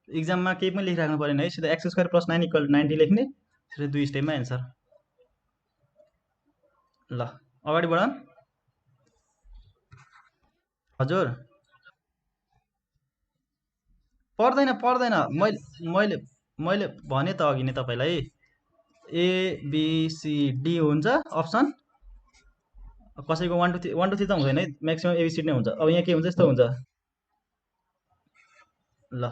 इक्जाममा केही पनि लेखिराख्नु परेन है सिधा एक्स स्क्वायर प्लस 9 इक्वल 90 लेख्ने सिधै दुई स्टेपमा एन्सर ल अगाडि बढौँ हजुर पर्दैन पर्दैन मैले भने त अघि नै तपाईलाई एबिसिडी हुन्छ अप्सन कसैको 1 2 3 त हुँदैन है म्याक्सिमम एबिसिडी नै हुन्छ अब यहाँ के हुन्छ यस्तो हुन्छ ल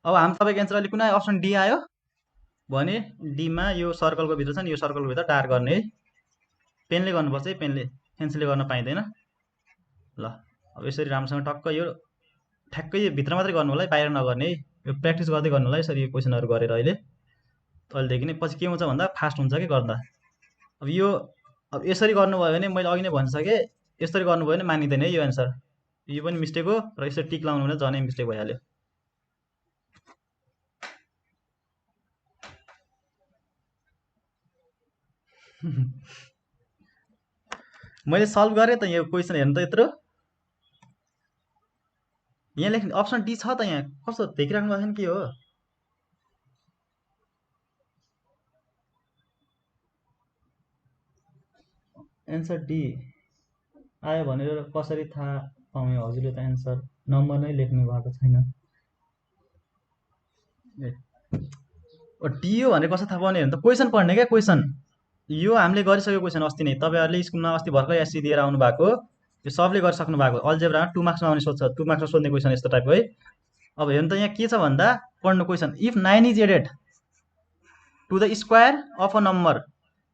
अब हामी तपाईँको एन्सर अहिले कुन आयो अप्सन डी आयो भने डीमा यो सर्कलको भित्र छ नि यो सर्कलको भित्र डार्क गर्ने है पेनले गर्नुपर्छ है पेनले पेन्सिलले गर्न पाइँदैन ल अब यसरी राम्रोसँग टक्क यो ठ्याक्कै यो भित्र मात्रै गर्नु होला है बाहिर नगर्ने है यो प्र्याक्टिस गर्दै गर्नु होला है यसरी यो क्वेसनहरू गरेर अहिलेदेखि नै पछि के हुन्छ भन्दा फास्ट हुन्छ कि गर्दा अब यो अब यसरी गर्नुभयो भने मैले अघि नै भनिसकेँ यसरी गर्नुभयो भने मानिँदैन है यो एन्सर यो पनि मिस्टेक हो र यसरी टिक लाउनु भने झनै मिस्टेक भइहाल्यो मैले सल्भ गरेँ त यो क्वेसन हेर्नु त यत्रो यहाँ लेख्ने अप्सन डी छ त यहाँ कस्तो देखिराख्नु भएको छैन के हो एन्सर डी आयो भनेर कसरी थाहा पाउने हजुरले त एन्सर नम्बर नै लेख्नु भएको छैन डी हो भने कसरी थाहा पाउने भने त क्वेसन पढ्ने क्या क्वेसन यो हामीले गरिसक्यो क्वेसन अस्ति नै तपाईँहरूले स्कुलमा अस्ति भर्खर एससी दिएर आउनु भएको यो सबले गरिसक्नु भएको अल्जेब्रामा 2 मार्क्समा आउने सोध्छ 2 मार्क्समा सोध्ने क्वेसन यस्तो टाइपको है अब हेर्नु त यहाँ के छ भन्दा पढ्नु question if 9 is added to the square of a number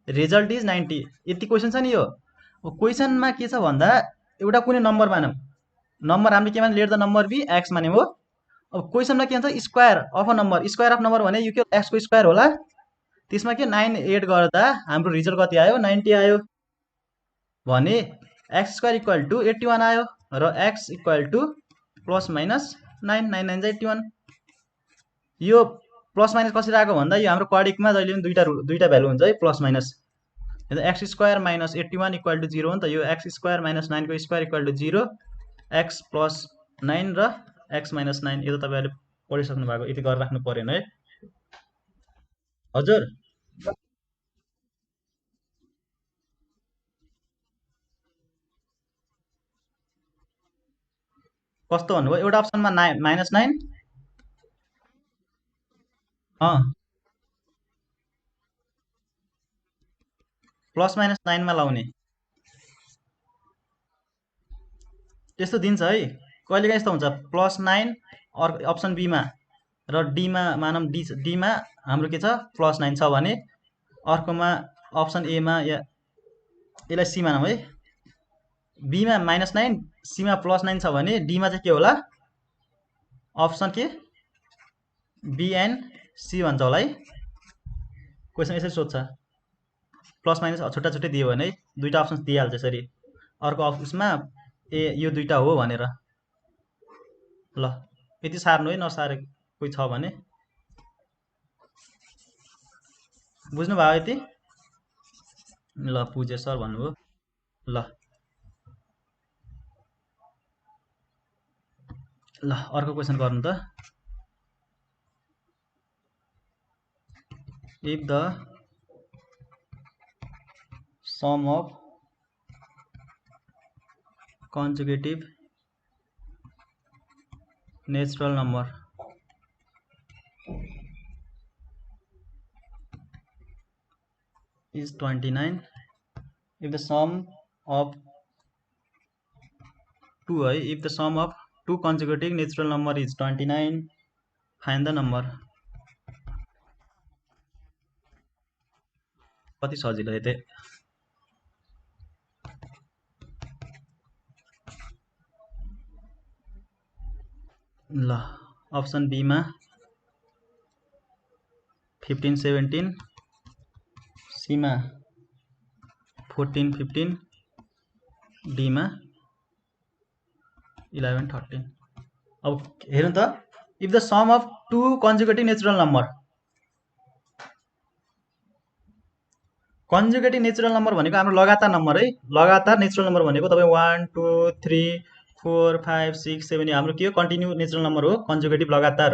result is 90 यति क्वेसन छ नि यो क्वेसनमा के छ भन्दा एउटा कुनै नम्बर मानौँ नम्बर हामीले के माने let the number be X मान्यौँ हो अब क्वेसनमा के भन्छ square of a number square of number भने यो के एक्सको स्क्वायर होला त्यसमा के 9 एड गर्दा हाम्रो रिजल्ट कति आयो 90 आयो भने एक्स स्क्वायर इक्वल टु 81 आयो र x equal to plus minus 9 9 9 चाहिँ 81 यो प्लस माइनस कसरी आएको भन्दा यो हाम्रो क्वाड्रिकमा जहिले पनि दुईटा भ्यालु हुन्छ है plus minus x square minus 81 equal to 0 हो नि त यो एक्स स्क्वायर माइनस 9 को square equal to 0 x plus 9 र एक्स माइनस 9 यो त तपाईँहरूले पढिसक्नु भएको यति गरेर राख्नु परेन है हजुर कस्तो भन्नुभयो एउटा अप्सनमा माइनस 9 प्लस माइनस 9 मा लाउने त्यस्तो दिन्छ है कहिलेकाहीँ यस्तो हुन्छ प्लस 9 अप्सन बीमा र डीमा मानौँ डीमा हाम्रो के छ प्लस 9 छ भने अर्कोमा अप्सन एमा या यसलाई सी मानौँ है बीमा -9 सीमा +9 छ भने डीमा चाहिँ के होला अप्सन के बी एन्ड सी भन्छ होला है क्वेसन यसरी सोध्छ प्लस माइनस छुट्टा छुट्टै दियो भने दुईटा अप्सन दिइहाल्छ यसरी अर्को उसमा ए यो दुईटा हो भनेर ल यति सार्नु है नसारे कोही छ भने बुझ्नुभयो यति ल पुजे सर भन्नुभयो ल ल अर्को क्वेसन गर्नु त if the sum of consecutive natural number is 29 if the sum of if the sum of two consecutive natural number is 29 find the number कति सजिलो है ल अप्सन बी मा 15 17 सी मा 14 15 डी मा 11 13 अब हेर्नु त if the sum of two conjugative natural number conjugative natural number भनेको हाम्रो लगातार नम्बर है लगातार नेचुरल नम्बर भनेको तपाईँ 1 2 3 4 5 6 7 हाम्रो के हो कन्टिन्यू नेचुरल नम्बर हो कन्जुगेटिभ लगातार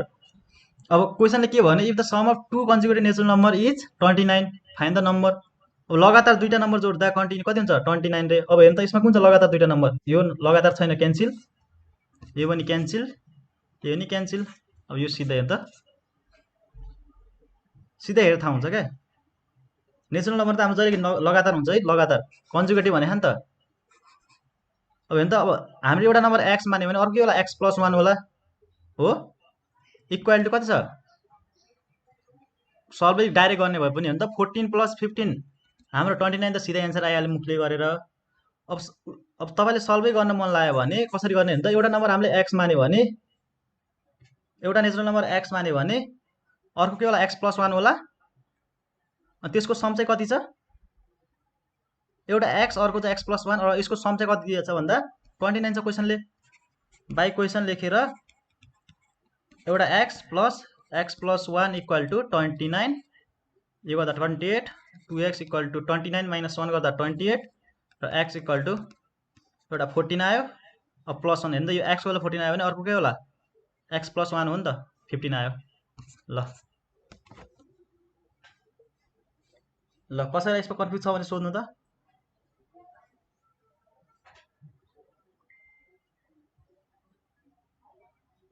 अब क्वेसनले के भने if the sum of two conjugative natural number is 29 find the number अब लगातार दुईटा नम्बर जोड्दा कन्टिन्यू कति हुन्छ 29 रे अब हेर्नु त यसमा कुन छ लगातार दुईटा नम्बर यो लगातार छैन क्यान्सल यो पनि क्यान्सल यो पनि क्यान्सल अब यो सिधै हेर्नु त सिधै हेर्दा थाहा हुन्छ क्या नेचुरल नम्बर त हाम्रो जहिले लगातार हुन्छ है लगातार कन्जुगेटिभ भने नि त अब हेर्नु त अब हामीले एउटा नम्बर एक्स मान्यो भने अर्को होला एक्स प्लस 1 होला हो इक्वालिटी कति छ सल्भै डाइरेक्ट गर्ने भए पनि हो नि त 14 + 15 हाम्रो 29 त सिधै एन्सर आइहाल्यो मुखले गरेर अब तपाईँले सल्भै गर्न मन लाग्यो भने कसरी गर्ने भने त एउटा नम्बर हामीले एक्स मान्यो भने एउटा नेचुरल नम्बर एक्स मान्यो भने अर्को के होला एक्स प्लस 1 होला अनि त्यसको सम चाहिँ कति छ एउटा एक्स अर्को चाहिँ एक्स प्लस 1 र यसको सम चाहिँ कति दिएछ भन्दा 29 छ क्वेसनले बाइ क्वेसन लेखेर एउटा एक्स प्लस 1 इक्वल टु 29 यो गर्दा 28 2x इक्वल टु 29 - 1 गर्दा 28 र x इक्वल टु एउटा 14 आयो अब प्लस 1 हेर्नु त यो x वाला 14 आयो भने अर्को के होला x प्लस 1 हो नि त 15 आयो ल ल कसैलाई यसमा कन्फ्युज छ भने सोध्नु त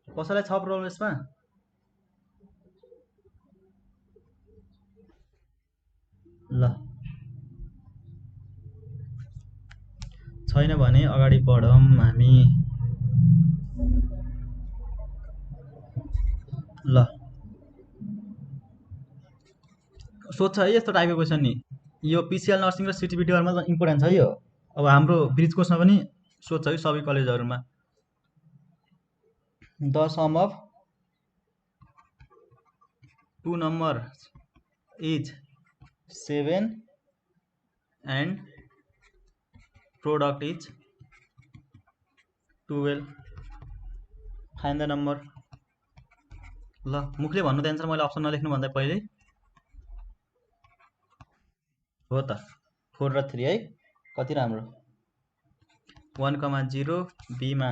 कसैलाई छ प्रब्लम यसमा ल छैन भने अगाडि बढौँ हामी ल सोध्छ है यस्तो टाइपको क्वेसन नि यो पिसिएल नर्सिङ र सिटिबिटीमा इम्पोर्टेन्ट छ यो अब हाम्रो ब्रिज कोर्समा पनि सोध्छ है सबै कलेजहरुमा the sum of two number is 7 and product is 12 find the number ल मुखले भन्नु त एन्सर मैले अप्सन नलेख्नु भन्दा पहिले हो त 4 र 3 है कति राम्रो 1, 0 b मा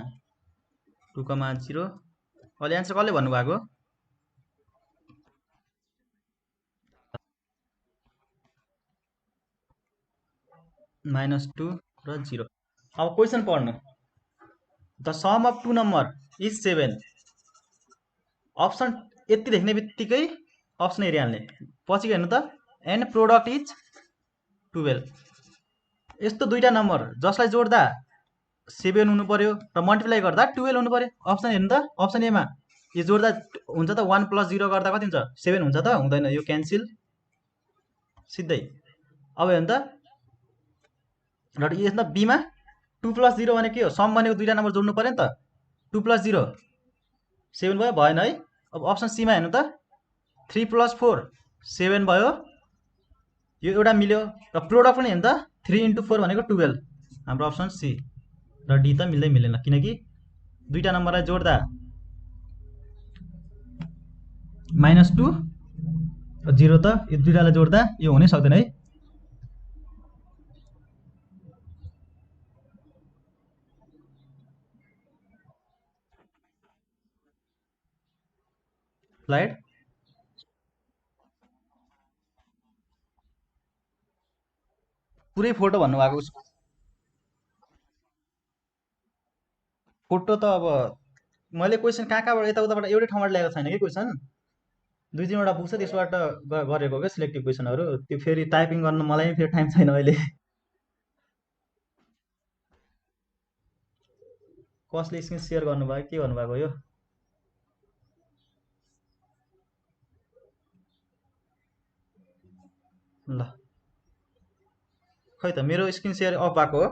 2, 0 अहिले एन्सर कसले भन्नु भएको -2 र 0 अब क्वेसन पढ्नु the sum of two number is 7 option यति लेख्ने बित्तिकै अप्सन हेरिहाल्ने पछि हेर्नु त एन्ड प्रोडक्ट इज 12 यस्तो दुईटा नम्बर जसलाई जोड्दा 7 हुनु पर्यो र मल्टिप्लाई गर्दा 12 हुनु पर्यो अप्सन हेर्नु त अप्सन ए मा यो जोड्दा हुन्छ त 1 + 0 गर्दा कति हुन्छ 7 हुन्छ त हुँदैन यो क्यान्सल सिधै अब हेर्नु त र यसमा बी मा 2 + 0 भने के हो? सम भनेको दुईटा नम्बर जोड्नु पर्यो नि त। 2 + 0 7 भयो, भएन है? अब अप्सन सीमा हेर्नु त, 3 + 4 7 भयो, यो एउटा मिल्यो। र प्रोडक्ट पनि हेर्नु त, 3 × 4 भनेको 12, हाम्रो अप्सन सी। र डी त मिल्दै मिलेन, किनकि दुईटा नम्बरलाई जोड्दा -2 र 0 त यो दुईटालाई जोड्दा यो हुनै सक्दैन है। स्लाइड पुरै फोटो भन्नुभएको, उसको फोटो त अब मैले क्वेसन कहाँ कहाँबाट यताउताबाट एउटै ठाउँबाट ल्याएको छैन कि क्वेसन, 2-3वटा बुक छ त्यसबाट गरेको क्या सिलेक्टिभ क्वेसनहरू। त्यो फेरि टाइपिङ गर्न मलाई फेरि टाइम छैन अहिले। कसले स्क्रिन सेयर गर्नुभयो, के भन्नुभएको यो? ल खै त मेरो स्क्रिन सेयर अफ भएको हो।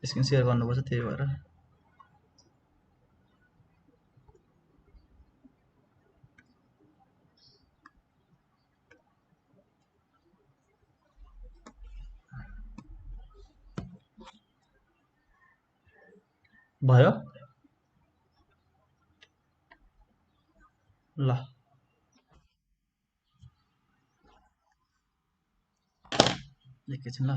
स्क्रिन सेयर गर्नुपर्छ, त्यही भएर। भयो ल, एकैछिन ल।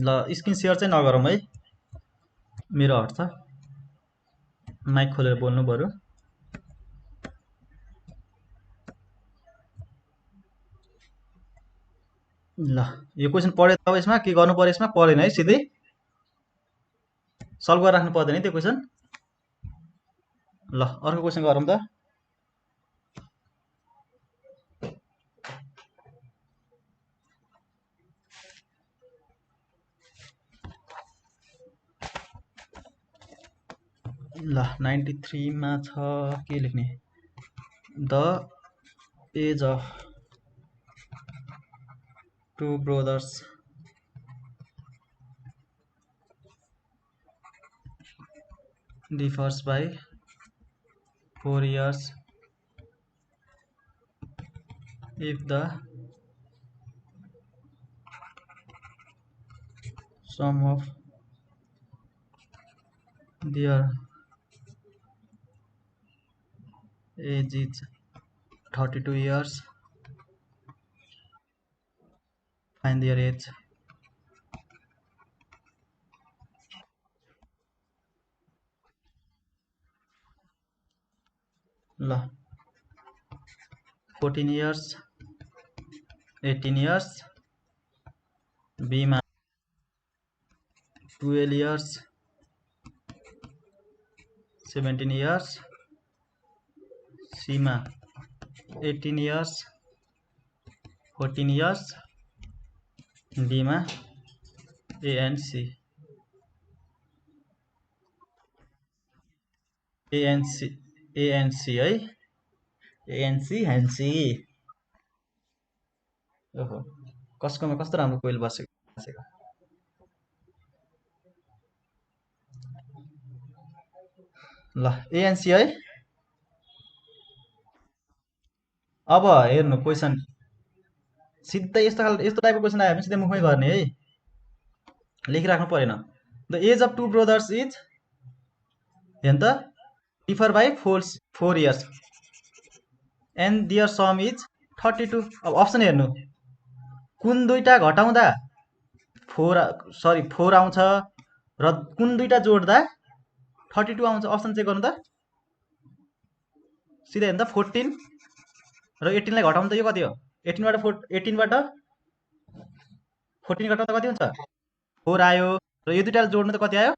ल स्क्रिन सेयर चाहिँ नगरौँ है, मेरो हट्छ। माइक खोलेर बोल्नु पर्यो। ल यो क्वेसन पढ्यो त, यसमा के गर्नु पर्यो? यसमा पढेन है, सिधै सल्भ गरेर राख्नु पर्दैन है त्यो क्वेसन। ल अर्को क्वेसन गरौँ त। ल 93 मा छ, के लेख्ने? The age of two brothers differs by 4 years if the sum of their age is 32 years. Find their age. ल 14 years, 18 years, B मा 12 years, 17 years, C मा 18 years, 14 years, D मा A and C. A and C है, A and C ह्यान्सी। ओहो, कसकोमा कस्तो राम्रो कोइल बसेको। ल A and C है। अब हेर्नु क्वेसन, सिधै यस्तो टाइपको क्वेसन आयो भने सिधै मुखमै गर्ने है, लेखिराख्नु परेन। The age of two brothers is, हेर्नु त, differ by 4 years and their sum is 32। अब अप्सन हेर्नु, कुन दुईटा घटाउँदा 4 आउँछ र कुन दुईटा जोड्दा 32 आउँछ। अप्सन चेक गर्नु त, सिधै हेर्नु त, 14 र 18 लाई घटाउनु त यो कति हो? 18बाट 14 घटाउँदा कति हुन्छ? 4 आयो, र यो दुईटालाई जोड्नु त कति आयो?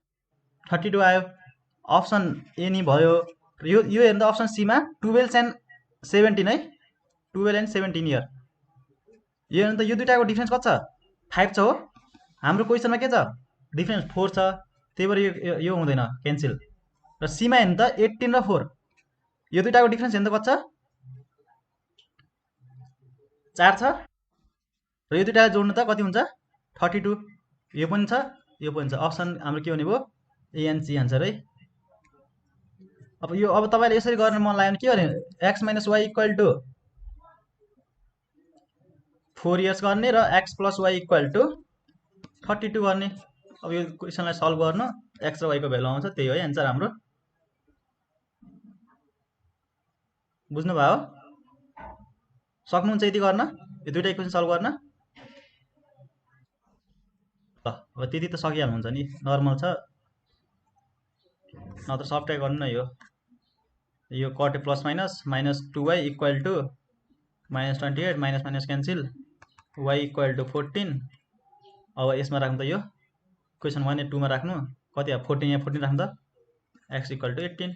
32 आयो। अप्सन ए नि भयो। यो हेर्नु त, अप्सन सीमा 12 एन्ड 17 है, 12 एन्ड 17 इयर। यो हेर्नु त, यो दुईटाको डिफ्रेन्स कति छ? 5 छ हो। हाम्रो क्वेसनमा के छ? डिफ्रेन्स 4 छ, त्यही भएर यो हुँदैन, क्यान्सिल। र सीमा हेर्नु त, 18 र 4, यो दुईटाको डिफरेन्स हेर्नु त कति छ 4 छ र यो दुईटालाई जोड्नु त कति हुन्छ 32 यो पनि छ यो पनि छ अप्सन हाम्रो के हुने भयो एएनसी आन्सर है अब तपाईले यसरी गर्न मन लाग्यो भने के गर्ने x - y = 4 इयर्स गर्ने र x + y = 32 गर्ने अब यो क्वेशनलाई सल्भ गर्न x र y को भ्यालु आउँछ त्यही हो है आन्सर हाम्रो बुझ्नु भयो सक्नुहुन्छ यति गर्न यो दुईटा इक्वेसन सल्भ गर्न ल अब त्यति त सकिहाल्नुहुन्छ नि नर्मल छ नत्र सफ्टवेयर गर्नु न यो कटे plus minus -2y = -28 minus minus cancel y = 14 अब यसमा राख्नु त यो क्वेसन 1 र 2 मा राख्नु कति हो 14 यहाँ 14 राख्नु त x = 18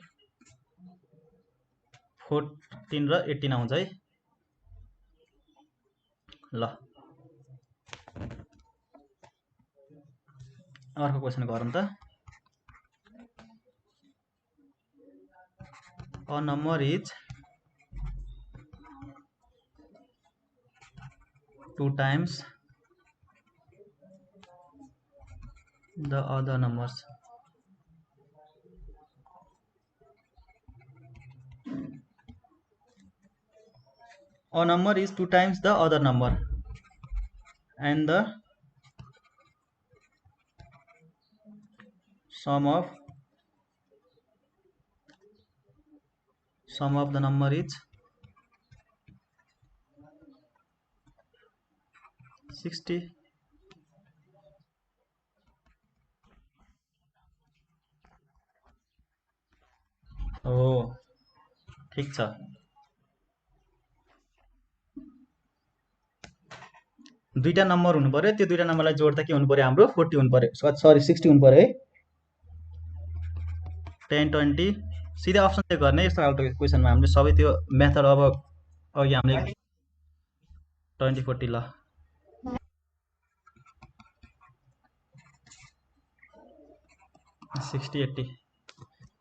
14 र 18 आउँछ है ल अर्को क्वेसन गरौँ त a number is 2 times the other numbers. A number is 2 times the other number and the sum of the number is 60. ओ ठीक छ दुईटा नम्बर हुनु पर्यो त्यो दुईटा नम्बरलाई जोड्दा के हुनु पर्यो हाम्रो 40 हुनु पर्यो सरी 60 हुनु पर्यो है 10 20 सीधै अप्सन चेक गर्ने यस्तो खालको क्वेशनमा हामीले सबै त्यो मेथड अब अघि हामीले 20 40 ल 60 80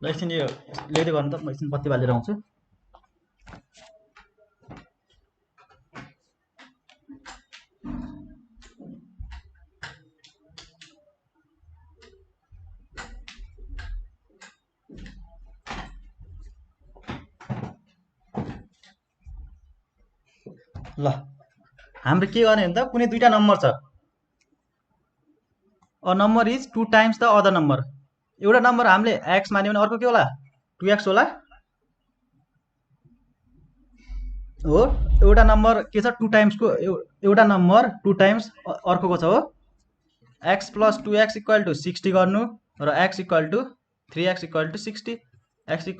ल एकछिन यो लेख्दै गर्नु त म एकछिन बत्ती बालेर आउँछु ल हाम्रो के गर्ने भने त कुनै दुईटा नम्बर छ a number is 2 times the other number एउटा नम्बर हामीले x मान्यो भने अर्को के होला 2x होला हो एउटा नम्बर के छ 2 टाइम्स को एउटा नम्बर 2 टाइम्स अर्कोको छ हो x + 2x = 60 गर्नु र x = 3x = 60 x =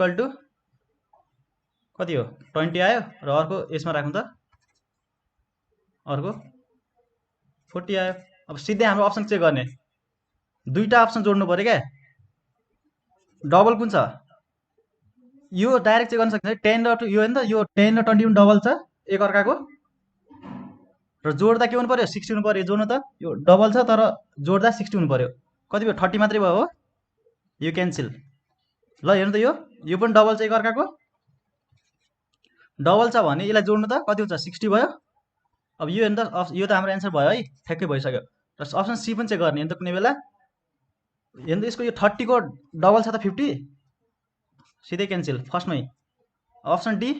कति हो 20 आयो र अर्को यसमा राख्नु त अर्को 40 आयो अब सिधै हाम्रो अप्सन चेक गर्ने दुईटा अप्सन जोड्नु पर्यो क्या डबल कुन छ यो डाइरेक्ट चेक गर्न सकिन्छ 10 र 2 यो हैन त यो 10 र 20 डबल छ एक अर्काको र जोड्दा के हुनु पर्यो 60 हुनु पर्यो जोड्नु त यो डबल छ तर जोड्दा 60 हुनु पर्यो कति भयो 30 मात्रै भयो हो यो क्यान्सल ल हेर्नु त यो पनि डबल छ एक अर्काको डबल छ भने यसलाई जोड्नु त कति हुन्छ 60 भयो अब यो हेर्नु त यो त हाम्रो आन्सर भयो है ठ्याक्कै भइसक्यो र अप्सन सी पनि चेक गर्ने हेर्नु त कुनै बेला हेर्नु यसको यो 30 को डबल छ त 50 सिधै क्यान्सल फर्स्टमै अप्सन डी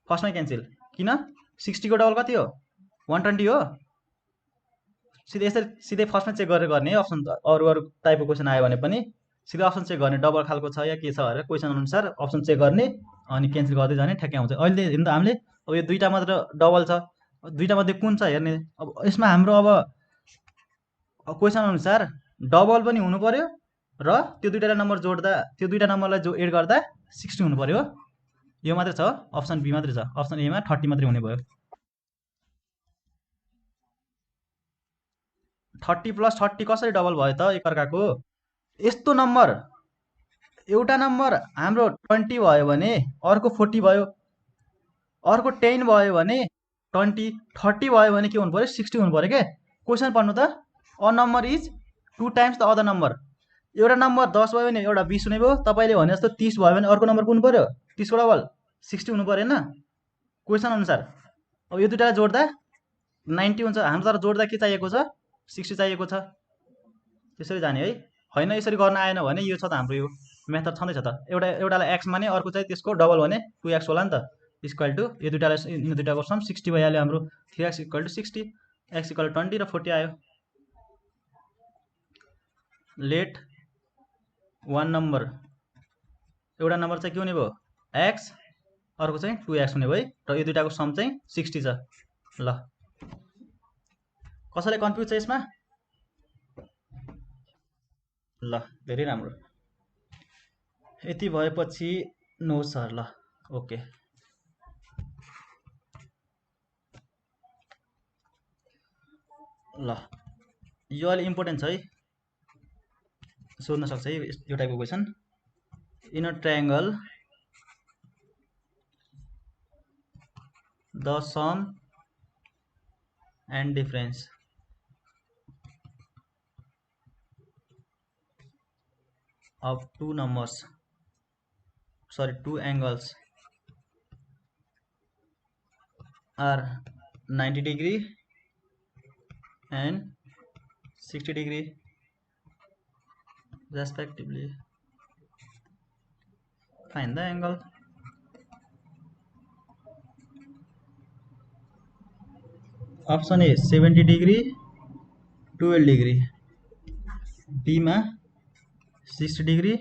फर्स्टमै क्यान्सल किन 60 को डबल कति हो 120 हो सिधै यसरी सिधै फर्स्टमै चेक गरेर गर्ने है अप्सन अरु टाइपको क्वेसन आयो भने पनि सिधै अप्सन चेक गर्ने डबल खालको छ या के छ भनेर क्वेसन अनुसार अप्सन चेक गर्ने अनि क्यान्सल गर्दै जाने ठ्याक्कै आउँछ अहिले हेर्नु त हामीले अब यो दुईटा मात्र डबल छ दुईटा मध्ये कुन छ हेर्ने अब यसमा हाम्रो अब क्वेसन अनुसार डबल पनि हुनु पर्यो र त्यो दुईटा नम्बर जोड्दा त्यो दुईटा नम्बरलाई जो एड गर्दा 60 हुनु पर्यो यो मात्रै छ अप्सन बी मात्रै छ अप्सन ए मा 30 मात्रै हुने भयो 30 + 30 कसरी डबल भयो त एक अर्काको यस्तो नम्बर एउटा नम्बर हाम्रो 20 भयो भने अर्को 40 भयो अर्को 10 भयो भने 20 30 भयो भने के हुनु पर्यो 60 हुनु पर्यो के क्वेशन पढ्नु त a number is 2 times the other number एउटा नम्बर 10 भयो भने एउटा 20 हुने भयो तपाईले भने जस्तो 30 भयो भने अर्को नम्बर कुन पर्यो 30 को डबल 60 हुनु परेन क्वेसन अनुसार। अब यो दुईटालाई जोड्दा 90 हुन्छ। हाम्रो तर जोड्दा के चाहिएको छ 60 चाहिएको छ। त्यसरी जाने है, होइन यसरी गर्न आएन भने यो छ त हाम्रो यो मेथड छँदैछ त। एउटालाई x माने अर्को चाहिँ त्यसको डबल भने 2x होला नि त। इक्वल टु यो दुईटालाई यिनीहरू दुईटाको सम 60 भइहाल्यो हाम्रो। 3x equal to 60, x equal 20 र 40 आयो। लेट वान नम्बर, एउटा नम्बर चाहिँ के हुने भयो x, अर्को चाहिँ 2x हुने भयो र यो दुईटाको सम चाहिँ 60 छ। ल कसैलाई कन्फ्युज छ यसमा? ल धेरै राम्रो, यति भएपछि नो सर। ल ओके, ल यो अलि इम्पोर्टेन्ट छ है, सोध्न सक्छ है यो टाइपको question. In a triangle the sum and difference of two numbers, sorry, two angles are 90 degree and 60 degree respectively. Find the angle. Option A 70 degree 12 degree, B मा 60 degree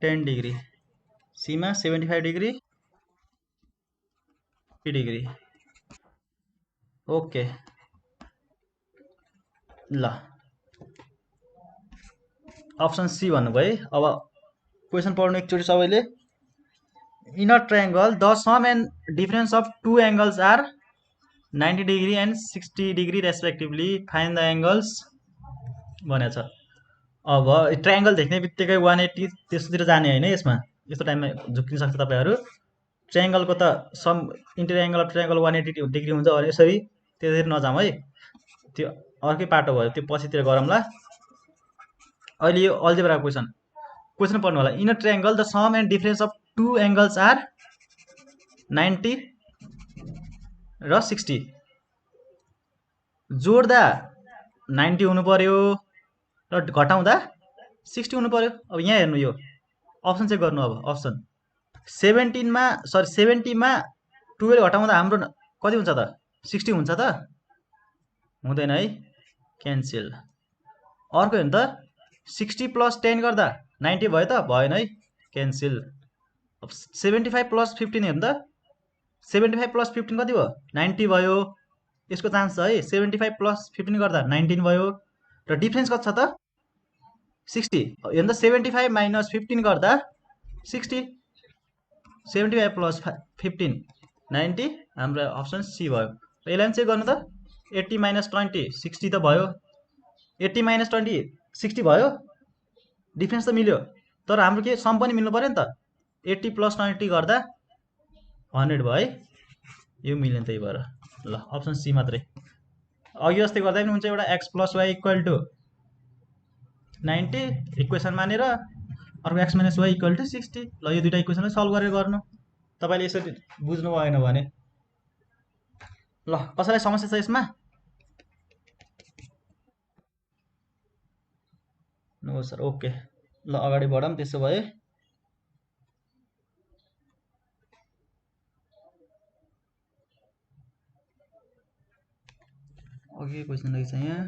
10 degree, C मा 75 degree 50 degree. Okay ल option C भन्नुभयो है। अब question पढ्नु एकचोटि सबैले। In a triangle the sum and difference of two angles are 90 degree and 60 degree respectively, find the angles भनेको छ। अब ट्रायंगल देख्ने बित्तिकै 180 त्यस्तोतिर जाने होइन, यसमा यस्तो टाइममा झुक्किन सक्छ तपाईँहरू। ट्रायंगलको त sum inter angle of triangle 180 degree हुन्छ भने यसरी त्यसरी नजाउँ है, त्यो अर्कै पाटो भयो, त्यो पछितिर गरौँला। अहिले यो अल्जेब्रा क्वेसन पढ्नु होला। In a triangle the sum and difference of two angles are 90 र 60, जोड्दा 90 हुनु पर्यो र घटाउँदा 60 हुनु पर्यो। अब यहाँ हेर्नु, यो अप्सन चेक गर्नु। अब अप्सन 70 मा 12 घटाउँदा हाम्रो कति हुन्छ त 60 हुन्छ त, हुँदैन है, क्यान्सल। अर्को हेर्नु त 60 प्लस 10 गर्दा 90 भयो त, भएन है, क्यान्सल। अब 75 प्लस 15 हेर्नु त, 75 प्लस 15 कति भयो 90 भयो, यसको चान्स छ है। 75 प्लस 15 गर्दा 19 भयो र डिफरेन्स कति छ त 60। हेर्नु त 75 माइनस 15 गर्दा 60, 75 प्लस 15 90, हाम्रो अप्सन सी भयो। यसलाई पनि चेक गर्नु त, 80 माइनस 20 60 त भयो, 80 माइनस 20 60 भयो, डिफरेन्स त मिल्यो, तर हाम्रो के सम पनि मिल्नु पऱ्यो नि त। 80 प्लस 20 गर्दा 100 भयो है, यो मिल्यो त्यही भएर। ल अप्सन सी मात्रै। अघि जस्तै गर्दा पनि हुन्छ, एउटा x plus y equal to 90 equation मानेर, अर्को x minus y equal to 60। ल यो दुईवटा इक्वेसनलाई सल्भ गरेर गर्नु, तपाईँले यसरी बुझ्नु भएन भने। ल कसैलाई समस्या छ यसमा? No sir, okay. ल अगाडि बढौँ त्यसो भए। अघि क्वेसन रहेछ यहाँ,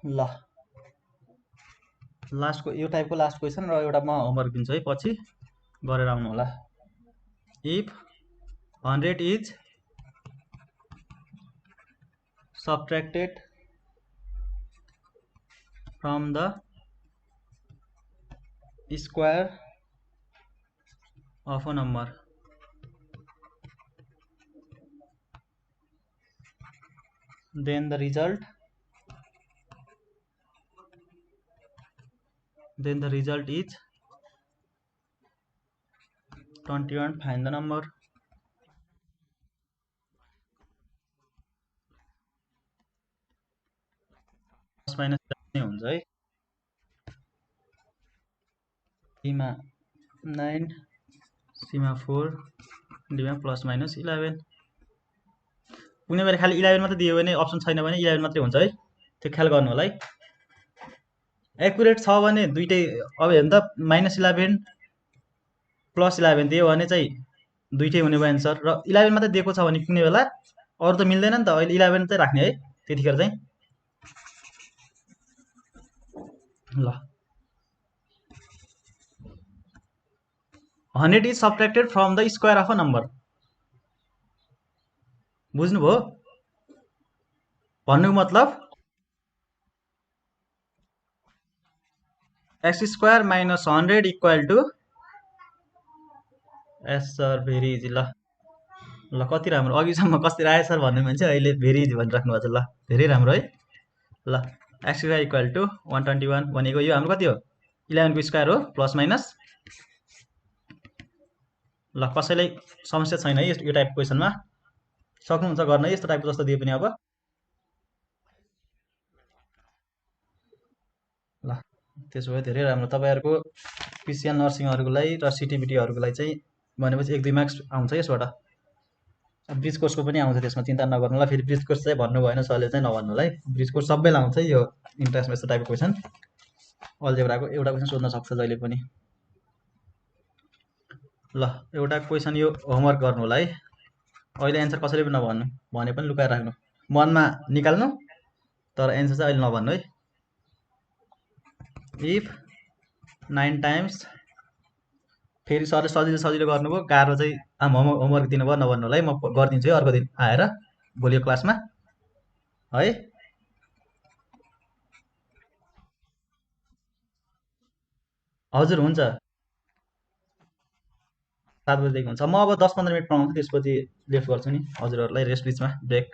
ल लास्टको यो टाइपको लास्ट क्वेसन र एउटा म होमवर्क दिन्छु है, पछि गरेर आउनु होला। If 100 is subtracted from the square of a number, then the result is 21. Find the number. Plus minus नै हुन्छ है। ईमा 9 सीमा 4 डीमा प्लस माइनस 11। कुनै बेला खालि 11 मात्रै दियो भने अप्सन छैन भने 11 मात्रै हुन्छ है, त्यो ख्याल गर्नु होला है। एकुरेट छ भने दुइटै, अब हेर्नु त -11 प्लस 11 दियो भने चाहिँ दुइटै हुने भयो एन्सर। र 11 मात्रै दिएको छ भने कुनै बेला अरू त मिल्दैन नि त, अहिले 11 चाहिँ राख्ने है त्यतिखेर चाहिँ। ल 100 is subtracted from the square of a number. बुझ्नुभयो भन्नुको मतलब? x² - 100 equal to yes sir very easy. ल ल कति राम्रो, अघिसम्म कसरी आयो सर भन्नु भने चाहिँ अहिले भेरी इजी भनिराख्नु भएको छ। ल धेरै राम्रो है। ल x² इक्वल टु 121 भनेको यो हाम्रो कति हो, 11 को स्क्वायर हो प्लस माइनस। ल कसैलाई समस्या छैन है यो टाइपको क्वेसनमा, सक्नुहुन्छ गर्न यस्तो टाइपको जस्तो दिए पनि। अब ल त्यसो भए धेरै राम्रो, तपाईँहरूको पिसिएल नर्सिङहरूलाई र सिटिबिटीहरूलाई चाहिँ भनेपछि 1-2 मार्क्स आउँछ यसबाट। ब्रिज कोर्सको पनि आउँछ त्यसमा, चिन्ता नगर्नु होला। फेरि ब्रिज कोर्स चाहिँ भन्नु भएन सरले चाहिँ नभन्नु होला है, ब्रिज कोर्स सबैलाई आउँछ यो इन्ट्रेन्समा यस्तो टाइपको क्वेसन। अल्जेब्राको एउटा क्वेसन सोध्न सक्छ जहिले पनि। ल एउटा क्वेसन यो होमवर्क गर्नु होला है। अहिले एन्सर कसैले पनि नभन्नु, भने पनि लुकाएर राख्नु, मनमा निकाल्नु, तर एन्सर चाहिँ अहिले नभन्नु है। इफ 9 टाइम्स, फेरि सरले सजिलो सजिलो गर्नुभयो, गाह्रो चाहिँ होमवर्क दिनुभयो नभन्नु होला है, म गरिदिन्छु है अर्को दिन आएर भोलिको क्लासमा है। हजुर हुन्छ, 7 बजेदेखि हुन्छ। म अब 10-15 मिनट पढाउँछु, त्यसपछि लेफ्ट गर्छु नि हजुरहरूलाई रेस्ट बिचमा, ब्रेक।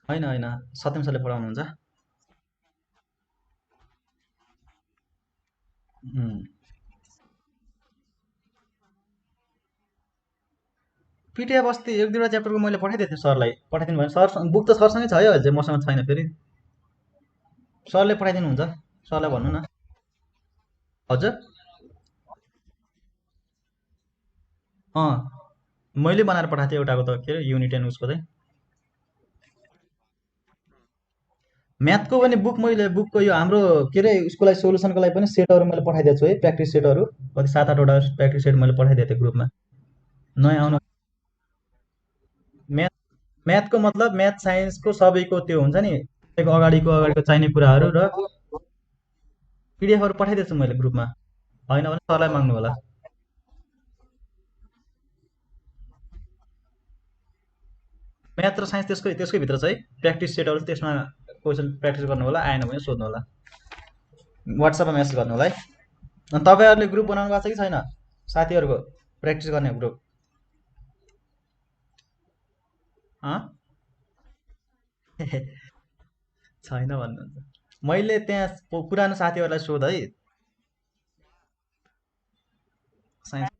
होइन होइन, सत्यम सरले पढाउनुहुन्छ। पिडिएफ अस्ति 1-2वटा च्याप्टरको मैले पठाइदिएको थिएँ सरलाई, पठाइदिनु भयो। सर बुक त सरसँगै छ है अझै, मसँग छैन। फेरि सरले पठाइदिनुहुन्छ, सरलाई भन्नु न। हजुर मैले बनाएर पठाएको थिएँ एउटाको त, के अरे युनिट 10 उसको चाहिँ। म्याथको पनि बुक मैले, बुकको यो हाम्रो के अरे उसको लागि सोलुसनको लागि पनि सेटहरू मैले पठाइदिएको छु है, प्र्याक्टिस सेटहरू कति 7-8वटा प्र्याक्टिस सेट मैले पठाइदिएको थिएँ ग्रुपमा। नयाँ आउनु म्याथको मतलब म्याथ साइन्सको सबैको त्यो हुन्छ नि, अगाडिको चाहिने कुराहरू र पिडिएफहरू पठाइदिएको छु मैले ग्रुपमा, होइन भने सरलाई माग्नु होला। म्याथ र साइन्स त्यसकै भित्र छ है, प्र्याक्टिस सेटहरू त्यसमा क्वेसन प्र्याक्टिस गर्नु होला, आएन भने सोध्नु होला, वाट्सएपमा मेसेज गर्नु होला है। अनि तपाईँहरूले ग्रुप बनाउनु भएको छ कि छैन साथीहरूको प्र्याक्टिस गर्ने ग्रुप? छैन भन्नुहुन्छ, मैले त्यहाँ पुरानो साथीहरूलाई सोध है। साइन्स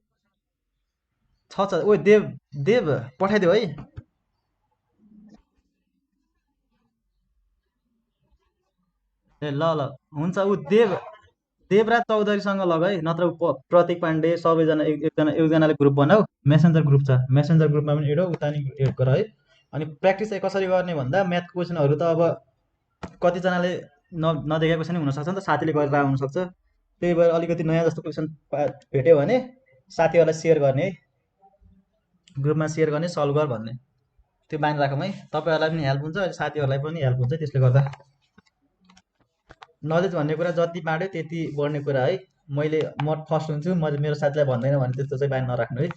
छ ओ देव देव पठाइदियो है। ए ल ल हुन्छ, ऊ देवराज चौधरीसँग लग है, नत्र प्रतीक पाण्डे सबैजना एकजनाले ग्रुप बनाऊ, मेसेन्जर ग्रुप छ, मेसेन्जर ग्रुपमा पनि एड हो, उता नि एड गर है। अनि प्र्याक्टिस चाहिँ कसरी गर्ने भन्दा, म्याथ क्वेसनहरू त अब कतिजनाले नदेखेको क्वेसन हुनसक्छ नि त, साथीले गरेर आउनसक्छ। त्यही भएर अलिकति नयाँ जस्तो क्वेसन भेट्यो भने साथीहरूलाई सेयर गर्ने है, ग्रुपमा सेयर गर्ने, सल्भ गर भन्ने, त्यो बानी राखौँ है। तपाईँहरूलाई पनि हेल्प हुन्छ, साथीहरूलाई पनि हेल्प हुन्छ, त्यसले गर्दा नलेज भन्ने कुरा जति बाँड्यो त्यति बढ्ने कुरा है। म फर्स्ट हुन्छु, मेरो साथीलाई भन्दैन भने त्यस्तो चाहिँ बानी नराख्नु है,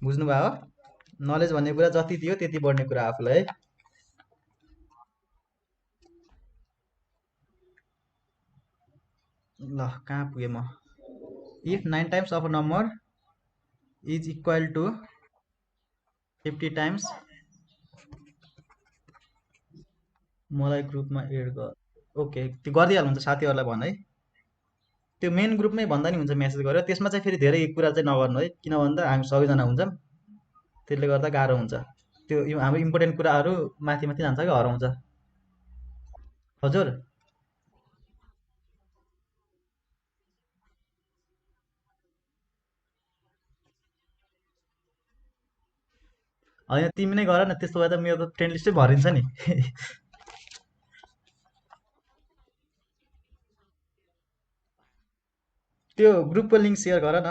बुझ्नुभयो हो? नलेज भन्ने कुरा जति दियो त्यति बढ्ने कुरा आफूलाई है। ल कहाँ पुगेँ म? If 9 times of a number is equal to 50 times, मलाई ग्रुपमा एड गर। ओके, त्यो गरिदिइहाल्नुहुन्छ, साथीहरूलाई भन है। त्यो मेन ग्रुपमै भन्दा नि हुन्छ, मेसेज गरेर। त्यसमा चाहिँ फेरि धेरै कुरा चाहिँ नगर्नु है, किन भन्दा हामी सबैजना हुन्छौँ, त्यसले गर्दा गाह्रो हुन्छ। त्यो हाम्रो इम्पोर्टेन्ट कुराहरू माथि माथि जान्छ कि हराउँछ। हजुर होइन तिमी नै गर न, त्यस्तो भए त मेरो त फ्रेन्ड लिस्टै भरिन्छ नि। त्यो ग्रुपको लिङ्क सेयर गर न।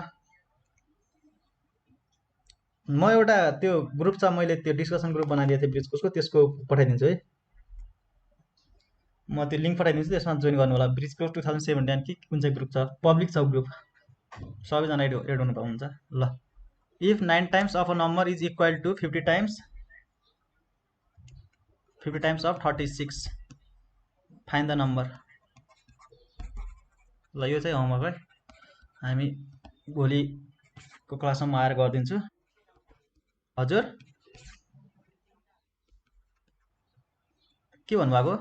म एउटा त्यो ग्रुप छ, मैले त्यो डिस्कसन ग्रुप बनाइदिएको थिएँ ब्रिज कोर्सको, त्यसको पठाइदिन्छु है। म त्यो लिङ्क पठाइदिन्छु, त्यसमा जोइन गर्नु होला। ब्रिज कोर्स 2017 कि कुन चाहिँ ग्रुप छ, पब्लिक छ ग्रुप, सबैजना एड हुनु पाउनुहुन्छ। ल, if 9 times of a number is equal to 50 times of 36, find the number. ल, यो चाहिँ होमवर्क है, हामी भोलिको क्लासमा म आएर गरिदिन्छु। हजुर के भन्नुभएको?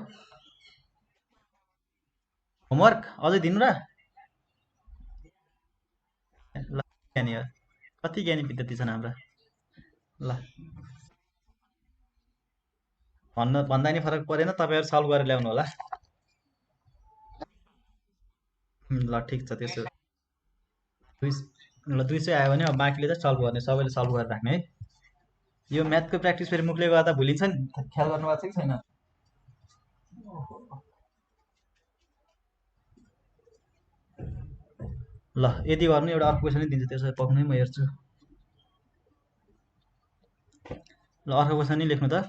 होमवर्क अझै दिनु र? ल, ज्ञानी हो, कति ज्ञानी विद्यार्थी छन् हाम्रा। ल, भन्दा नि फरक परेन, तपाईँहरू सल्भ गरेर ल्याउनु होला। ल ठिक छ, त्यसो ल 200 आयो भने अब बाँकीले चाहिँ सल्भ गर्ने, सबैले सल्भ गरेर राख्ने है। यो म्याथको प्र्याक्टिस फेरि मुखले गर्दा भुलिन्छ नि, ख्याल गर्नुभएको छ कि छैन? ल, यति गर्नु, एउटा अर्को क्वेसन दिन्छु, त्यसो भए पक्नै म हेर्छु। ल, अर्को क्वेसन नि लेख्नु त।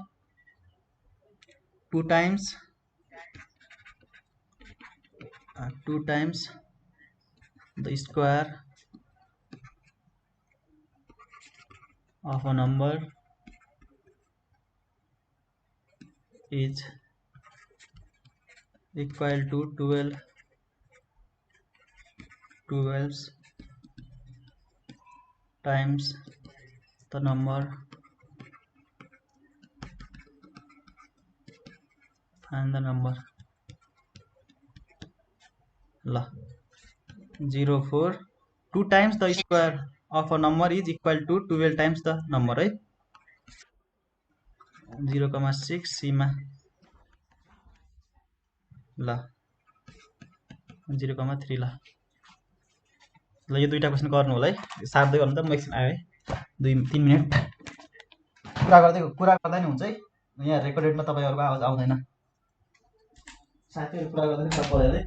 2 times 2 times the square of a number is equal to 12 times the number, and the number। ल, 04 2 times the square of a number is equal to 12 times the number है। 0,6 सीमा, ल 0,3। ल, यो दुईटा क्वेसन गर्नु होला है, सार्दै गर्नु त, म एकछिन आयो है, 2-3 मिनट कुरा गर्दा नि हुन्छ है। यहाँ रेकर्डेडमा तपाईँहरूको आवाज आउँदैन, साथीहरू कुरा गर्दा नि फरक पर्दैन है।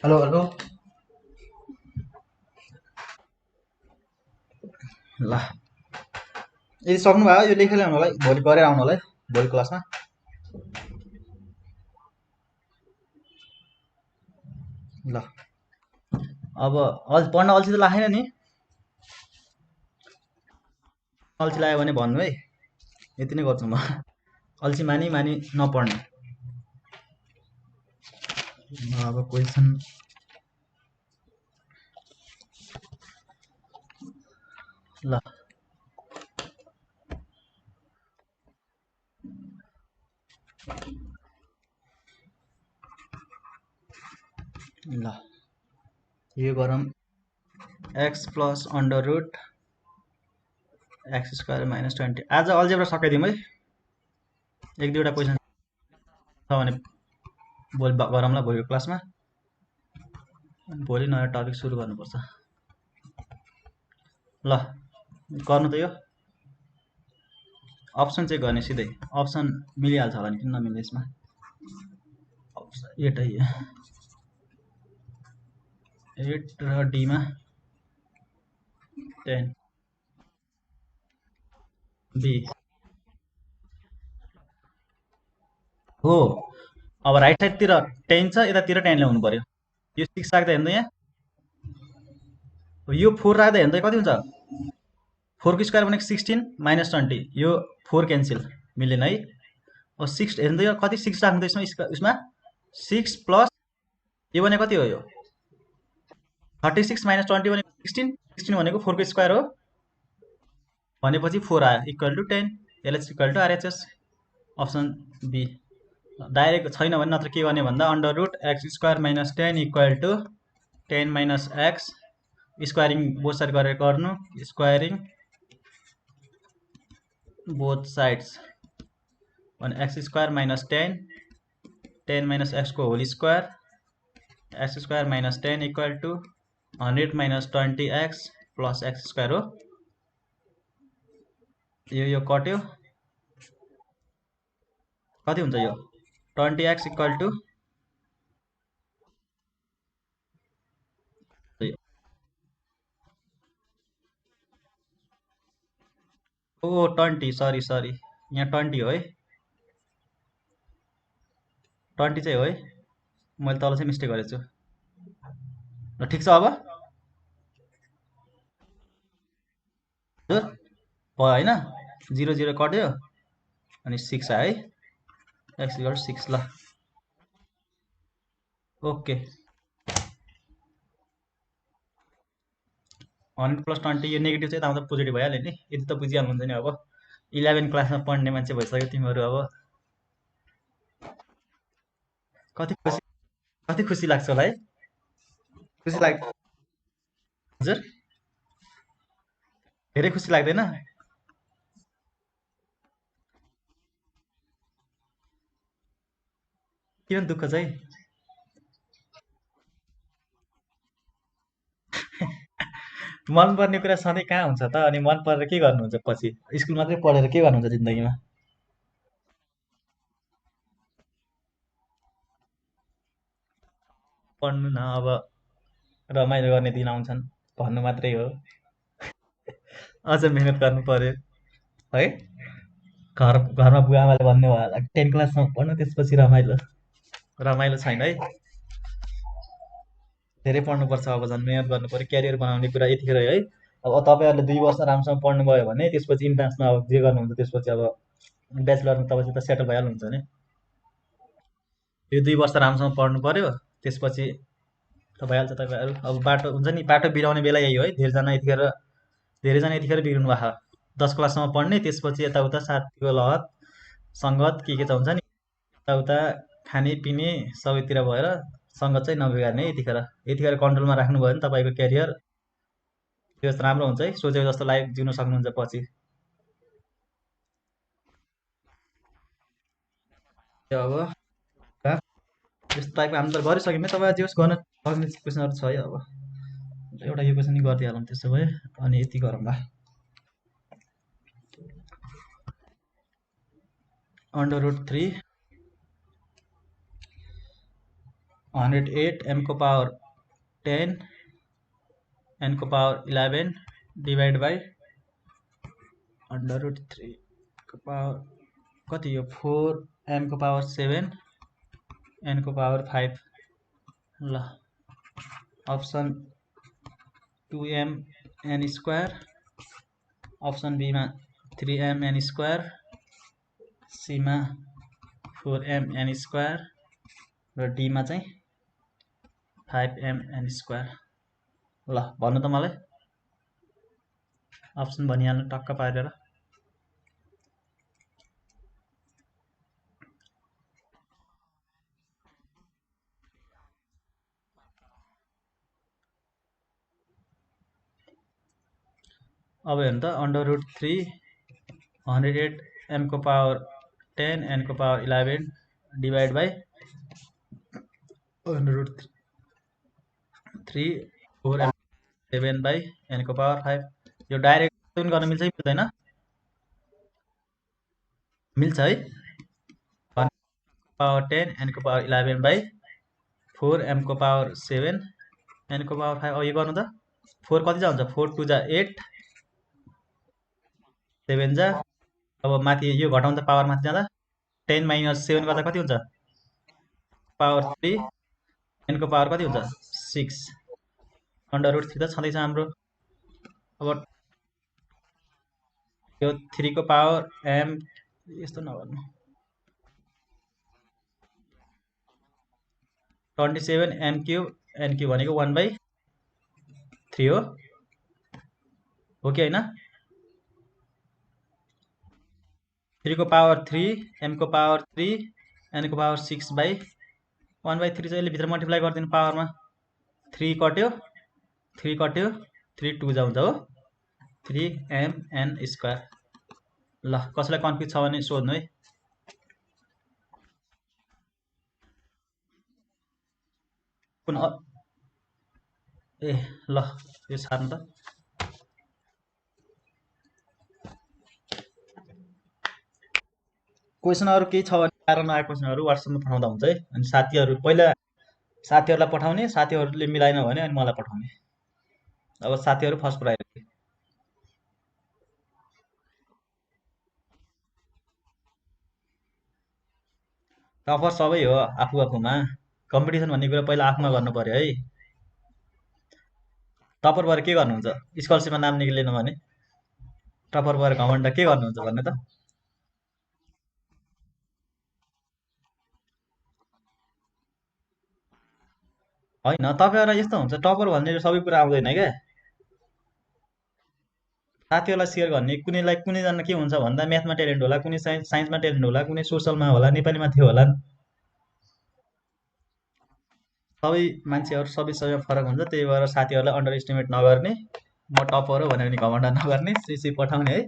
Hello hello. ल, यदि सक्नुभयो यो लेखेर ल्याउनु होला है, भोलि गरेर आउनु होला है, भोलि क्लासमा। ल, अब पढ्न अल्छी त लागेन नि? अल्छी लाग्यो भने भन्नु है। यति नै गर्छु म। अल्छी मानी मानी नपढ्ने। अब क्वेसन ल ल यो गरौँ x plus under root x square minus 20। आज अल्जेब्रा सकाइदिउँ है। एक दुईवटा क्वेसन छ भने भोलि गरौँला भोलिको क्लासमा। भोलि नयाँ टपिक सुरु गर्नुपर्छ। ल गर्नु त यो अप्सन चेक गर्ने सिधै। अप्सन मिलिहाल्छ होला नि, किन नमिल्ने यसमा। अप्सन 8 र डीमा 10 बी हो। अब राइट साइडतिर 10 छ, यतातिर 10 ल्याउनु पर्यो। यो 6 राख्दा हेर्नु यहाँ, यो 4 राख्दा हेर्नु त कति हुन्छ। 4 को स्क्वायर भनेको 16 माइनस 20, यो 4 क्यान्सिल मिलेन है। अब 6 हेर्नु त यो कति 6 राख्नु त यसमा 6 प्लस यो भनेको कति हो, यो 36 माइनस 20 भनेको 16 भनेको 4 को स्क्वायर हो भनेपछि 4 आयो equal to 10। LH equal to RHS. Option B direct छैन भने नत्र के गर्ने भन्दा under root x square minus 10 equal to 10 minus X, squaring both side गरेर गर्नु, स्क्वायरिङ बोथ साइड्स भने X square minus 10 minus X को whole square, X square minus 10 equal to 100 minus 20 X plus X square हो। यो कट्यो, कति हुन्छ यो 20x equal to oh 20, sorry यहाँ 20 हो है, 20 चाहिँ हो है, मैले तल चाहिँ मिस्टेक गरेछु। ल ठिक छ। अब हजुर भयो होइन, 0 0 कट्यो अनि 6 आयो है, एक्स इक्वल 6। ल ओके 100 प्लस 20 यो नेगेटिभ चाहिँ आउँदा पोजिटिभ भइहाल्यो नि, यति त बुझिहाल्नुहुन्छ नि। अब 11 क्लासमा पढ्ने मान्छे भइसक्यो तिमीहरू। अब कति खुसी लाग्छ होला है, खुसी लाग्छ हजुर, धेरै खुसी लाग्दैन। किन दुःख चाहिँ मनपर्ने कुरा सधैँ कहाँ हुन्छ त, अनि मन परेर के गर्नुहुन्छ पछि, स्कुल मात्रै पढेर के गर्नुहुन्छ जिन्दगीमा। पढ्नु न, अब रमाइलो गर्ने दिन आउँछन् भन्नु मात्रै हो। अझ मेहनत गर्नु पर्यो है। घरमा बुवा आमाले भन्ने भयो 10 क्लाससम्म पढ्नु त्यसपछि रमाइलो छैन है। धेरै पढ्नुपर्छ, अब झन् मेहनत गर्नु पर्यो, क्यारियर बनाउने कुरा यतिखेर है। अब तपाईँहरूले 2 वर्ष राम्रोसँग पढ्नुभयो भने त्यसपछि इन्ट्रान्समा अब जे गर्नुहुन्छ त्यसपछि अब ब्याचलरमा तपाईँ त सेटल भइहाल्नुहुन्छ नि। यो 2 वर्ष राम्रोसँग पढ्नु पर्यो, त्यसपछि त भइहाल्छ। तपाईँहरू अब बाटो हुन्छ नि, बाटो बिराउने बेला यही हो है। धेरैजना यतिखेर बिग्रिनु भएको 10 क्लाससम्म पढ्ने, त्यसपछि यताउता साथीको लहत सङ्गत के त हुन्छ नि, यताउता खाने पिने सबैतिर भएर सङ्गत चाहिँ नबिगार्ने है। यतिखेर कन्ट्रोलमा राख्नुभयो भने तपाईँको क्यारियर त्यो राम्रो हुन्छ है। सोचेको जस्तो लाइफ जिउन सक्नुहुन्छ पछि। अब यस्तो टाइपको हामी त गरिसक्यौँ, तपाईँ जे होस् गर्न सक्ने क्वेसनहरू छ है। अब एउटा यो क्वेसन गरिदिइहालौँ त्यसो भए, अनि यति गरौँला। अन्डर रुट 3 108 m को पावर 10 n को power 11 divide by under root 3 को पावर कति यो 4 m को पावर 7 n को पावर 5। ल option 2m n square, option बीमा 3m n स्क्वायर सीमा 4mn स्क्वायर र डीमा चाहिँ 5mn स्क्वायर। ल भन्नु त मलाई अप्सन भनिहाल्नु टक्क पारेर। अब हेर्नु त √3 108 m को पावर 10 n को power 11 divide by √3 4m 7 by n को पावर 5। यो डाइरेक्ट गर्न मिल्छ कि मिल्दैन? मिल्छ है। 1 पावर 10 n को पावर 11 बाई 4m को पावर 7 n को पावर 5। अब यो गर्नु त 4 कति जा हुन्छ 4 2 जा 8 7 जा। अब माथि यो घटाउँदा पावर माथि जाँदा 10 - 7 गर्दा कति हुन्छ पावर 3 n को पावर कति हुन्छ 6 √3 त छँदैछ हाम्रो। अब यो 3 को पावर m यस्तो नगर्नु 27 m क्यूब n क्यूब भनेको 1/3 हो कि होइन? 3 को पावर 3 m को पावर 3 n को पावर 6/1/3 चाहिँ यसले भित्र मल्टिप्लाई गरिदिनु पावरमा 3 कट्यो 3 2 जा हुन्छ हो 3mn स्क्वायर। ल कसैलाई कन्फ्युज छ भने सोध्नु है। कुन ए ल यो छाड्नु त। क्वेसनहरु केही छ भने कारण आएको क्वेसनहरु WhatsApp मा पठाउँदा हुन्छ है। अनि साथीहरु पहिला साथीहरुलाई पठाउने, साथीहरुले मिलाएन भने अनि मलाई पठाउने। अब साथीहरु फर्स्ट प्रायोरिटी। टपर सबै हो आफू आफूमा। कम्पिटिसन भन्ने कुरा पहिला आफूमा गर्नु पर्यो है। टपर भएर के गर्नुहुन्छ? स्कलरशिपमा नाम निक्लेन भने टपर भएर घमण्ड के गर्नुहुन्छ भन्ने त? हैन तपाईहरुलाई यस्तो हुन्छ टपर भन्ने सबै कुरा आउँदैन क्या। साथीहरुलाई शेयर गर्ने कुनैलाई कुनै जना के हुन्छ भन्दा म्याथमा ट्यालेन्ट होला, कुनै साइन्समा ट्यालेन्ट होला, कुनै सोशलमा होला, नेपालीमा थियो होला। सबै मान्छेहरु सबैसँग फरक हुन्छ। त्यही भएर साथीहरुलाई अन्डर एस्टिमेट नगर्ने। म टपर हो भनेर नि घमण्ड नगर्ने। सिसी पठाउने है।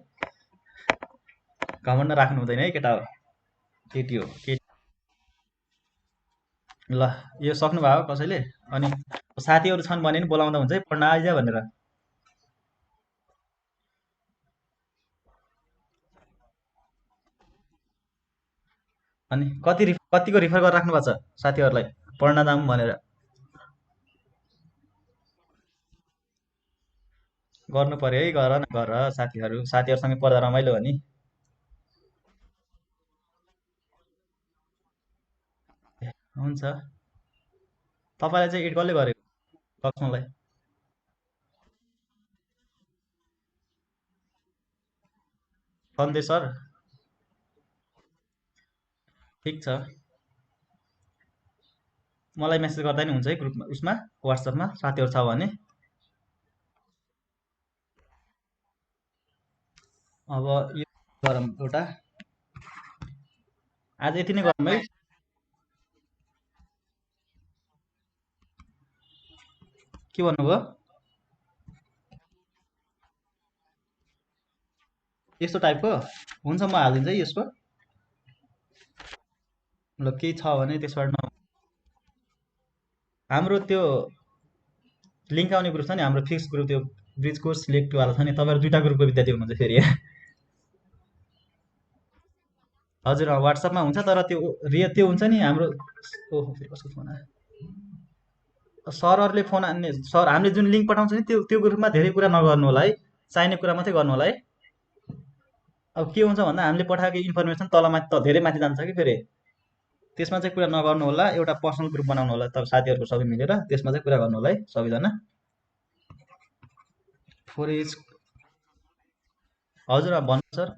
घमण्ड राख्नु हुँदैन है केटा हो। केटी हो। ल यो सक्नु भयो कसैले? अनि साथीहरु छन् भने नि बोलाउँदा हुन्छ है पढ्न आइज भनेर। अनि कतिको रिफर गरेर राख्नु भएको छ साथीहरुलाई पढ्न जाऊँ भनेर? गर्नु पर्यो है गर न गर साथीहरुसँगै पढ्दा रमाइलो हो नि। हुन्छ। तपाईलाई चाहिँ एड कसले गरेको? लक्ष्मणलाई। सन्देश सर ठीक छ। मलाई मेसेज गर्दा नि हुन्छ है ग्रुपमा उसमा WhatsApp मा साथीहरु छ भने। अब यो गरौँ एउटा। आज यति नै गरौँ है। के भन्नुभयो? यस्तो टाइपको हुन्छ म हालिदिन्छु है यसको। ल केही छ भने त्यसबाट हाम्रो त्यो लिङ्क आउने ग्रुप छ नि हाम्रो फिक्स ग्रुप त्यो ब्रिज कोर्स सिलेक्ट वाला छ नि तपाईहरु दुईटा ग्रुपको विद्यार्थी हुनुहुन्छ फेरि। हजुर WhatsApp मा हुन्छ तर त्यो हुन्छ नि हाम्रो ओहो फेरि कसको फोन आयो? सरहरुले फोन हान्ने सर हामीले जुन लिङ्क पठाउँछ नि त्यो ग्रुपमा धेरै कुरा नगर्नु होला है। चाहिने कुरा मात्रै गर्नु होला है। अब के हुन्छ भन्दा हामीले पठाएको इन्फर्मेसन तलमाथि त धेरै माथि जान्छ कि फेरि। त्यसमा चाहिँ कुरा नगर्नु होला। एउटा पर्सनल ग्रुप बनाउनु होला तर साथीहरुको सबै मिलेर त्यसमा चाहिँ कुरा गर्नु होला है सबैजना। फोर एज हजुर भन्नु सर।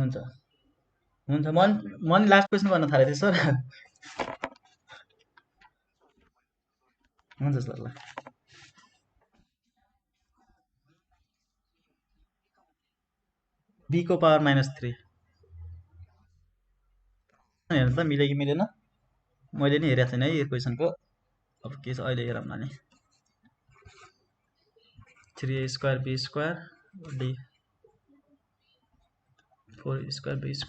हुन्छ हुन्छ म नि लास्ट क्वेसन गर्न थालेको थिएँ सर। हुन्छ सर ल। b को पावर -3 हेर्नु त मिल्यो कि मिलेन। मैले नि हेरेको छैन है यो क्वेसनको। अब के छ अहिले हेरौँ न नि। 3a² b² d 4a² b² /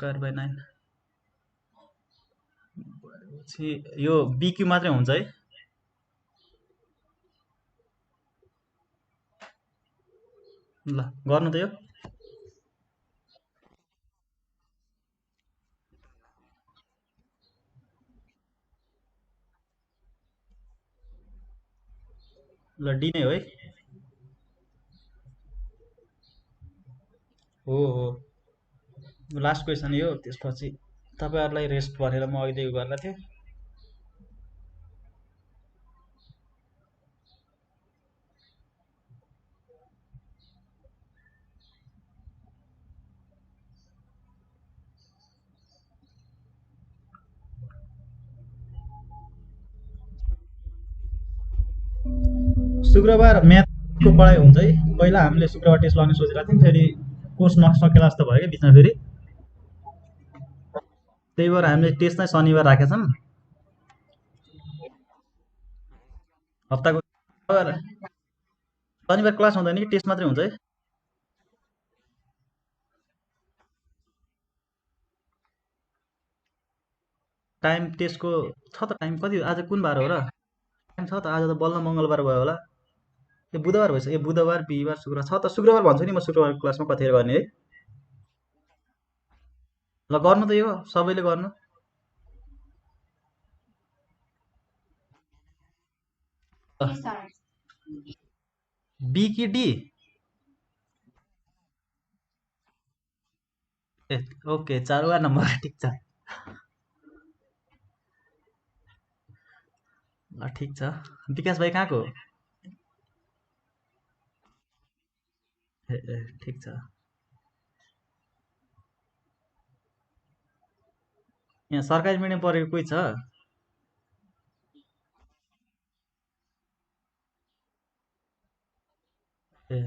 9 यो bq मात्रै हुन्छ है। ल गर्नु त यो। ल डी नै हो है। हो लास्ट क्वेसन यो। त्यसपछि तपाईँहरूलाई रेस्ट भनेर म अघिदेखि गरेको थिएँ। शुक्रबार म्याथको पढाइ हुन्छ है। पहिला हामीले शुक्रबार टेस्ट लगाउने सोचेका थियौँ, फेरि कोर्स नसकेला जस्तो भयो कि बिचमा फेरि। त्यही भएर हामीले टेस्ट चाहिँ शनिबार राखेका छौँ। हप्ताको शनिबार क्लास हुँदैन कि टेस्ट मात्रै हुन्छ है। टाइम टेस्टको छ त। टाइम कति आज कुन बार हो र? टाइम छ त। आज त बल्ल मङ्गलबार भयो होला। ए बुधबार भएछ। ए बुधबार बिहिबार शुक्रबार छ त। शुक्रबार भन्छु नि म शुक्रबार क्लासमा कतिखेर गर्ने है। ल गर्नु त यो सबैले गर्नु। बी कि डी? ए ओके 4 नम्बर ठिक छ। ल ठिक छ। विकास भाइ कहाँको? ए ठिक छ। यहाँ सरकारी मिडियम पढेको कोही छ? ए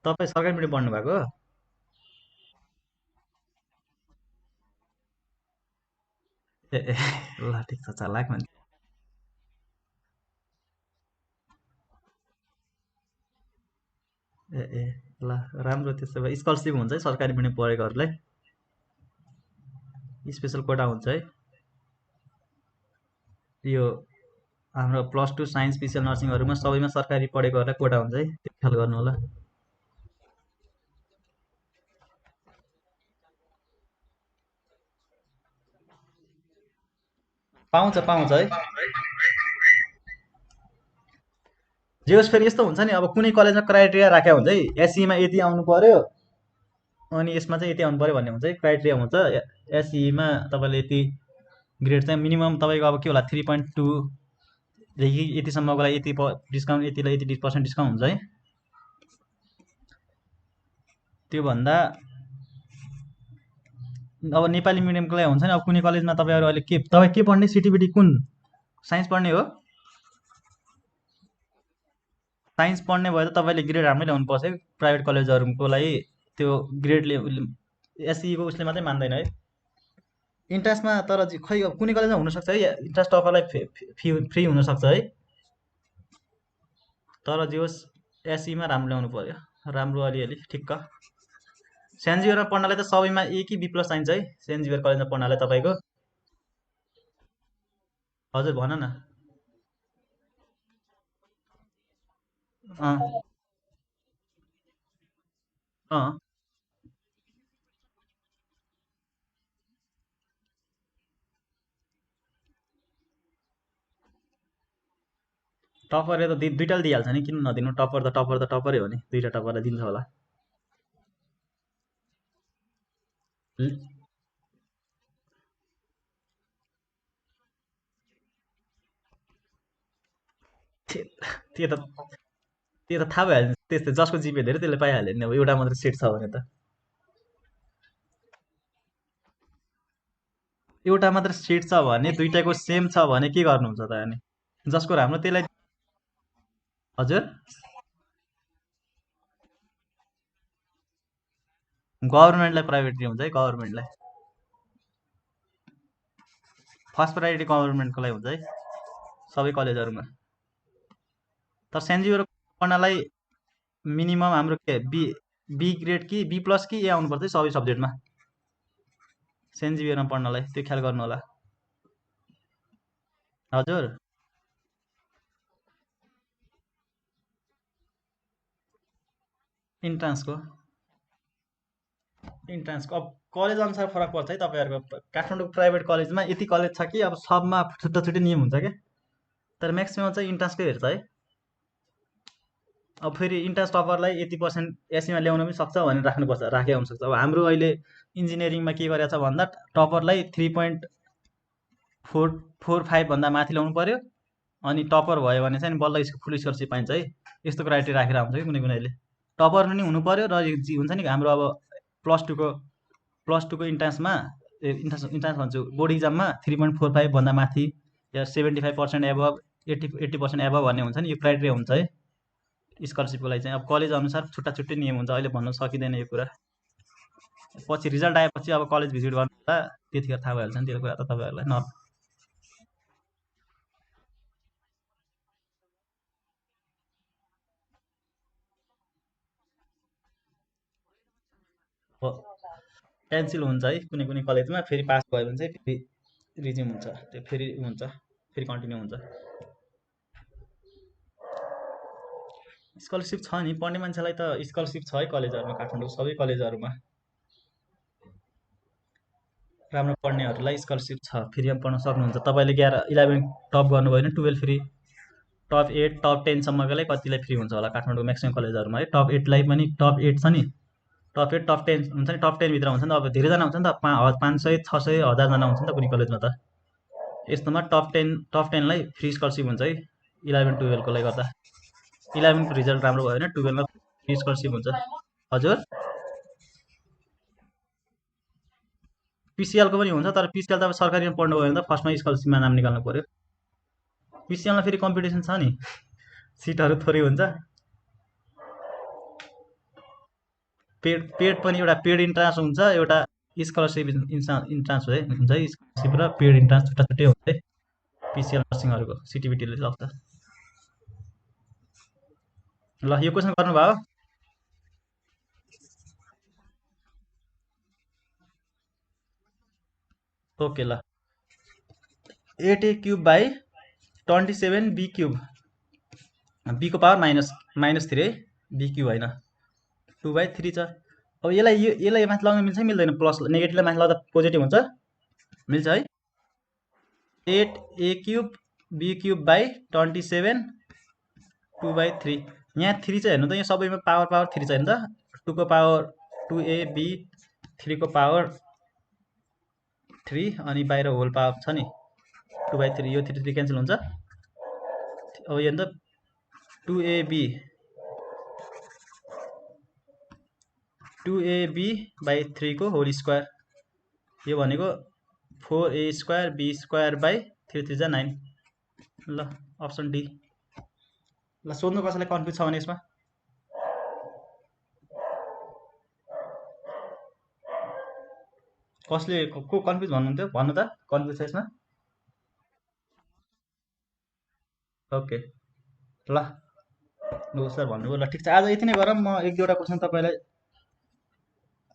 तपाईँ सरकारी मिडियम पढ्नु भएको? ए ल ठिक छ। चालाक मान्छे। ए ल राम्रो। त्यसो भए स्कलरसिप हुन्छ है सरकारी मिडियम पढेकोहरूलाई। स्पेसल कोटा हुन्छ है। यो हाम्रो +2 साइन्स पिसिएल नर्सिङहरूमा सबैमा सरकारी पढेकोहरूलाई कोटा हुन्छ है। त्यो ख्याल गर्नु होला। पाउँछ है। जे होस् फेरि यस्तो हुन्छ नि। अब कुनै कलेजमा क्राइटेरिया राखेको हुन्छ है। एससीमा यति आउनु पर्यो, अनि यसमा चाहिँ यति आउनु पर्यो भन्ने हुन्छ है। क्राइटेरिया हुन्छ। एससीमा तपाईँले यति ग्रेड चाहिँ मिनिमम तपाईँको अब के होला 3.2 देखि यतिसम्मको लागि यति डिस्काउन्ट, यतिलाई यति % डिस्काउन्ट हुन्छ है। त्योभन्दा अब नेपाली मिडियमको लागि हुन्छ नि। अब कुनै कलेजमा तपाईँहरू अहिले तपाईँ के पढ्ने? सिटिबिटी कुन? साइन्स पढ्ने हो? साइन्स पढ्ने भयो त तपाईँले ग्रेड राम्रै ल्याउनुपर्छ है। प्राइभेट कलेजहरूको लागि त्यो ग्रेडले एससीको उसले मात्रै मान्दैन है। इन्ट्रान्समा तर खै अब कुनै कलेजमा हुनसक्छ है। इन्ट्रान्स टपरलाई फ्री हुनसक्छ है। तर जे होस् एससीमा राम्रो ल्याउनु पर्यो। राम्रो अलिअलि ठिक्क। सेन्ट पढ्नलाई त सबैमा ए कि बी+ चाहिन्छ है। सेन्ट कलेजमा पढ्नलाई तपाईँको। हजुर भन न। अँ अँ टपरले त दुइटाले दिइहाल्छ नि। किन नदिनु? टपर हो नि। दुइटा टपरलाई दिन्छ होला। त्यो त थाहा भइहाल्छ। त्यस्तो जसको जिपे धेरै त्यसले पाइहाल्यो नि। अब एउटा मात्रै सिट छ भने त। एउटा मात्र सिट छ भने दुइटाको सेम छ भने के गर्नुहुन्छ त अनि जसको राम्रो त्यसलाई हजुर गभर्मेन्टलाई प्राइभेट हुन्छ है गभर्मेन्टलाई फर्स्ट प्रायोरिटी गभर्मेन्टको लागि हुन्छ है सबै कलेजहरूमा तर सेन्ट जेभियर पढ्नलाई मिनिमम हाम्रो के बी बी ग्रेड कि बी प्लस कि ए आउनुपर्छ है सबै सब्जेक्टमा सेन्ट जेभियरमा पढ्नलाई त्यो ख्याल गर्नु होला हजुर इन्ट्रान्सको अब कलेज अनुसार फरक पर्छ है तपाईँहरूको काठमाडौँ प्राइभेट कलेजमा यति कलेज छ कि अब सबमा छुट्टा छुट्टै नियम हुन्छ क्या तर म्याक्सिमम् चाहिँ इन्ट्रान्सकै हेर्छ है अब फेरि इन्ट्रान्स टपरलाई यति पर्सेन्ट एसीमा ल्याउन पनि सक्छ भनेर राख्नुपर्छ राखे हुनसक्छ अब हाम्रो अहिले इन्जिनियरिङमा के गरेको छ भन्दा टपरलाई 3.445 भन्दा माथि ल्याउनु पर्यो अनि टपर भयो भने चाहिँ बल्ल फुल स्कलरसिप पाइन्छ है यस्तो क्राइटेरिया राखेर हुन्छ कि कुनै कुनैले टपर पनि हुनु पर्यो र हुन्छ नि हाम्रो अब प्लस टूको इन्ट्रान्समा इन्ट्रान्स भन्छु बोर्ड इक्जाममा 3.45 भन्दा माथि या 75% एबभ 80% एबभ भन्ने हुन्छ नि यो क्राइटेरिया हुन्छ है स्कलरसिपको लागि चाहिँ अब कलेज अनुसार छुट्टा छुट्टै नियम हुन्छ अहिले भन्न सकिँदैन यो कुरा पछि रिजल्ट आएपछि अब कलेज भिजिट गर्नु होला त्यतिखेर थाहा भइहाल्छ नि त्यो कुरा त तपाईँहरूलाई न क्यान्सल हुन्छ है कुनै कुनै कलेजमा फेरि पास भयो भने चाहिँ फेरि रिज्युम हुन्छ त्यो फेरि हुन्छ फेरि कन्टिन्यू हुन्छ स्कलरसिप छ नि पढ्ने मान्छेलाई त स्कलरसिप छ है कलेजहरूमा काठमाडौँ सबै कलेजहरूमा राम्रो पढ्नेहरूलाई स्कलरसिप छ फ्रीमा पढ्न सक्नुहुन्छ तपाईँले 11 टप गर्नुभयो भने 12 फ्री टप 8 टप 10सम्मकोलाई कतिलाई फ्री हुन्छ होला काठमाडौँ म्याक्सिमम् कलेजहरूमा है टप 8लाई पनि टप 8 छ नि टप 8 टप 10 हुन्छ नि टप 10 भित्र हुन्छ नि त अब धेरैजना हुन्छ नि त 500 600 1000जना हुन्छ नि त कुनै कलेजमा त यस्तोमा टप 10लाई फ्री स्कलरसिप हुन्छ है 11 12को लागि गर्दा 11को रिजल्ट राम्रो भयो भने 12मा फ्री स्कलरसिप हुन्छ हजुर पिसिएलको पनि हुन्छ तर पिसिएल त अब सरकारीमा पढ्नुभयो भने त फर्स्टमा स्कलरसिपमा नाम निकाल्नु पर्यो पिसिएलमा फेरि कम्पिटिसन छ नि सिटहरू थोरै हुन्छ पेड पनि एउटा पेड इन्ट्रान्स हुन्छ एउटा स्कलरसिप इन्ट्रान्स हुन्छ है स्कलरसिप र पेड इन्ट्रान्स छुट्टा छुट्टै हुन्छ है पिसिएल नर्सिङहरूको सिटिबिटीले सक्छ ल यो क्वेसन गर्नुभयो ओके ल 8a cube by 27b cube बीको पावर माइनस 3 है बी क्युब होइन 2/3 छ अब यसलाई माथि लगाउन मिल्छ मिल्दैन प्लस नेगेटिभलाई माथि लगाउँदा पोजिटिभ हुन्छ मिल्छ है 8a cube be cube by 27 2/3 यहाँ 3 चाहिँ हेर्नु त यहाँ सबैमा पावर 3 छ नि त 2 को पावर 2ab 3 को पावर 3 अनि बाहिर होल पावर छ नि 2/3 यो 3 3 क्यान्सल हुन्छ अब यो त 2ab 2ab/3 को होल स्क्वायर यो भनेको 4a square b square by 3 3 जा 9 ल अप्सन डी ल सोध्नु कसैलाई कन्फ्युज छ भने यसमा कसले को कन्फ्युज भन्नुहुन्थ्यो भन्नु त कन्फ्युज छ यसमा ओके ल लो सर भन्नुभयो ल ठिक छ आज यति नै गरौँ म एक दुईवटा क्वेसन तपाईँलाई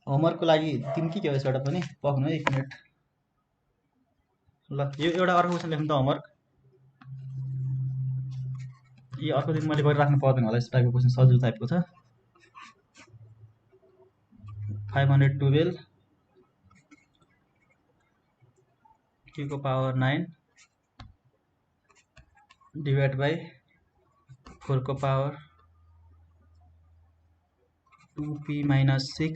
होमवर्कको लागि दिउँ कि यसबाट पनि पक्नु है 1 मिनट ल यो एउटा अर्को क्वेसन लेख्नु त होमवर्क यो अर्को दिन मैले गरिराख्नु पर्दैन होला यस्तो टाइपको क्वेसन सजिलो टाइपको छ 512 q को पावर 9 डिवाइड बाई 4 को पावर 2p माइनस 6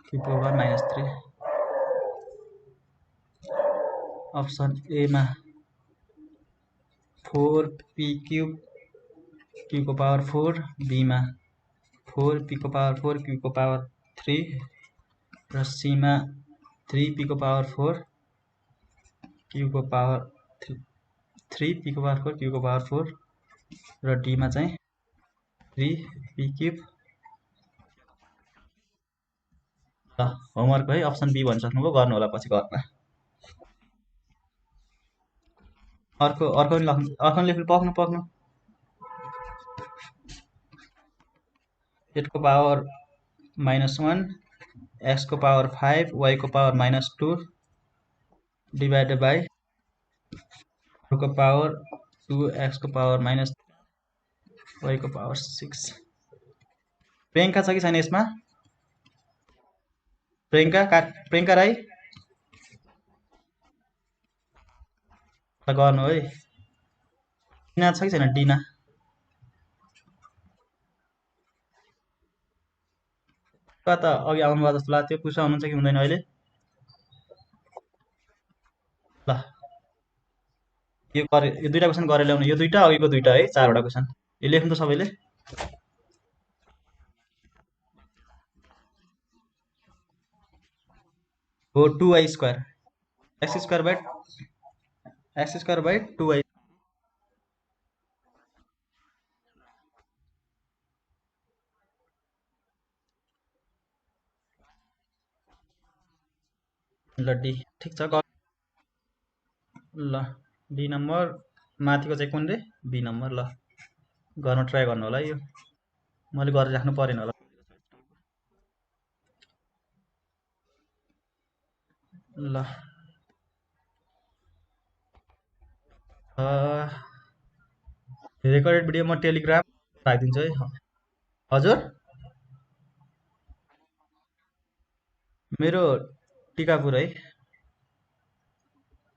q को पावर माइनस 3 अप्सन ए मा 4p क्यूब q को पावर 4 b मा 4p को पावर 4 q को पावर 3 र c मा 3p को पावर 4 q को पावर 3p को पावर 4 q को पावर 4 र d मा चाहिँ 3p क्युब। ल होमवर्क है, अप्सन बी भनिसक्नुभयो, गर्नु होला पछि घरमा। अर्को पनि लेख्नु, अर्को लेख्नु पक्नु z को पावर -1 x को पावर 5 y को पावर -2 डिभाइडेड बाई 4 को पावर 2 x को पावर -y को पावर 6। प्रियङ्का छ कि छैन यसमा? प्रियङ्का राई गर्नु है। डिना छ कि छैन? डिना त अघि आउनुभयो जस्तो लाग्थ्यो, पुसा हुनुहुन्छ कि हुँदैन अहिले? ल यो दुईटा क्वेसन गरेर ल्याउनु, यो दुईटा अघिको दुईटा है, 4वटा क्वेसन। यो लेख्नु त सबैले। हो 2y square x square by 2y। ल डी ठिक छ। ल डी नम्बर माथिको चाहिँ कुन रे? B number. ल गर्न ट्राई गर्नु होला यो, मैले गरेर राख्नु परेन होला। ल रेकर्डेड भिडियो म टेलिग्राम राखिदिन्छु है। हजुर मेरो टिकापुर है।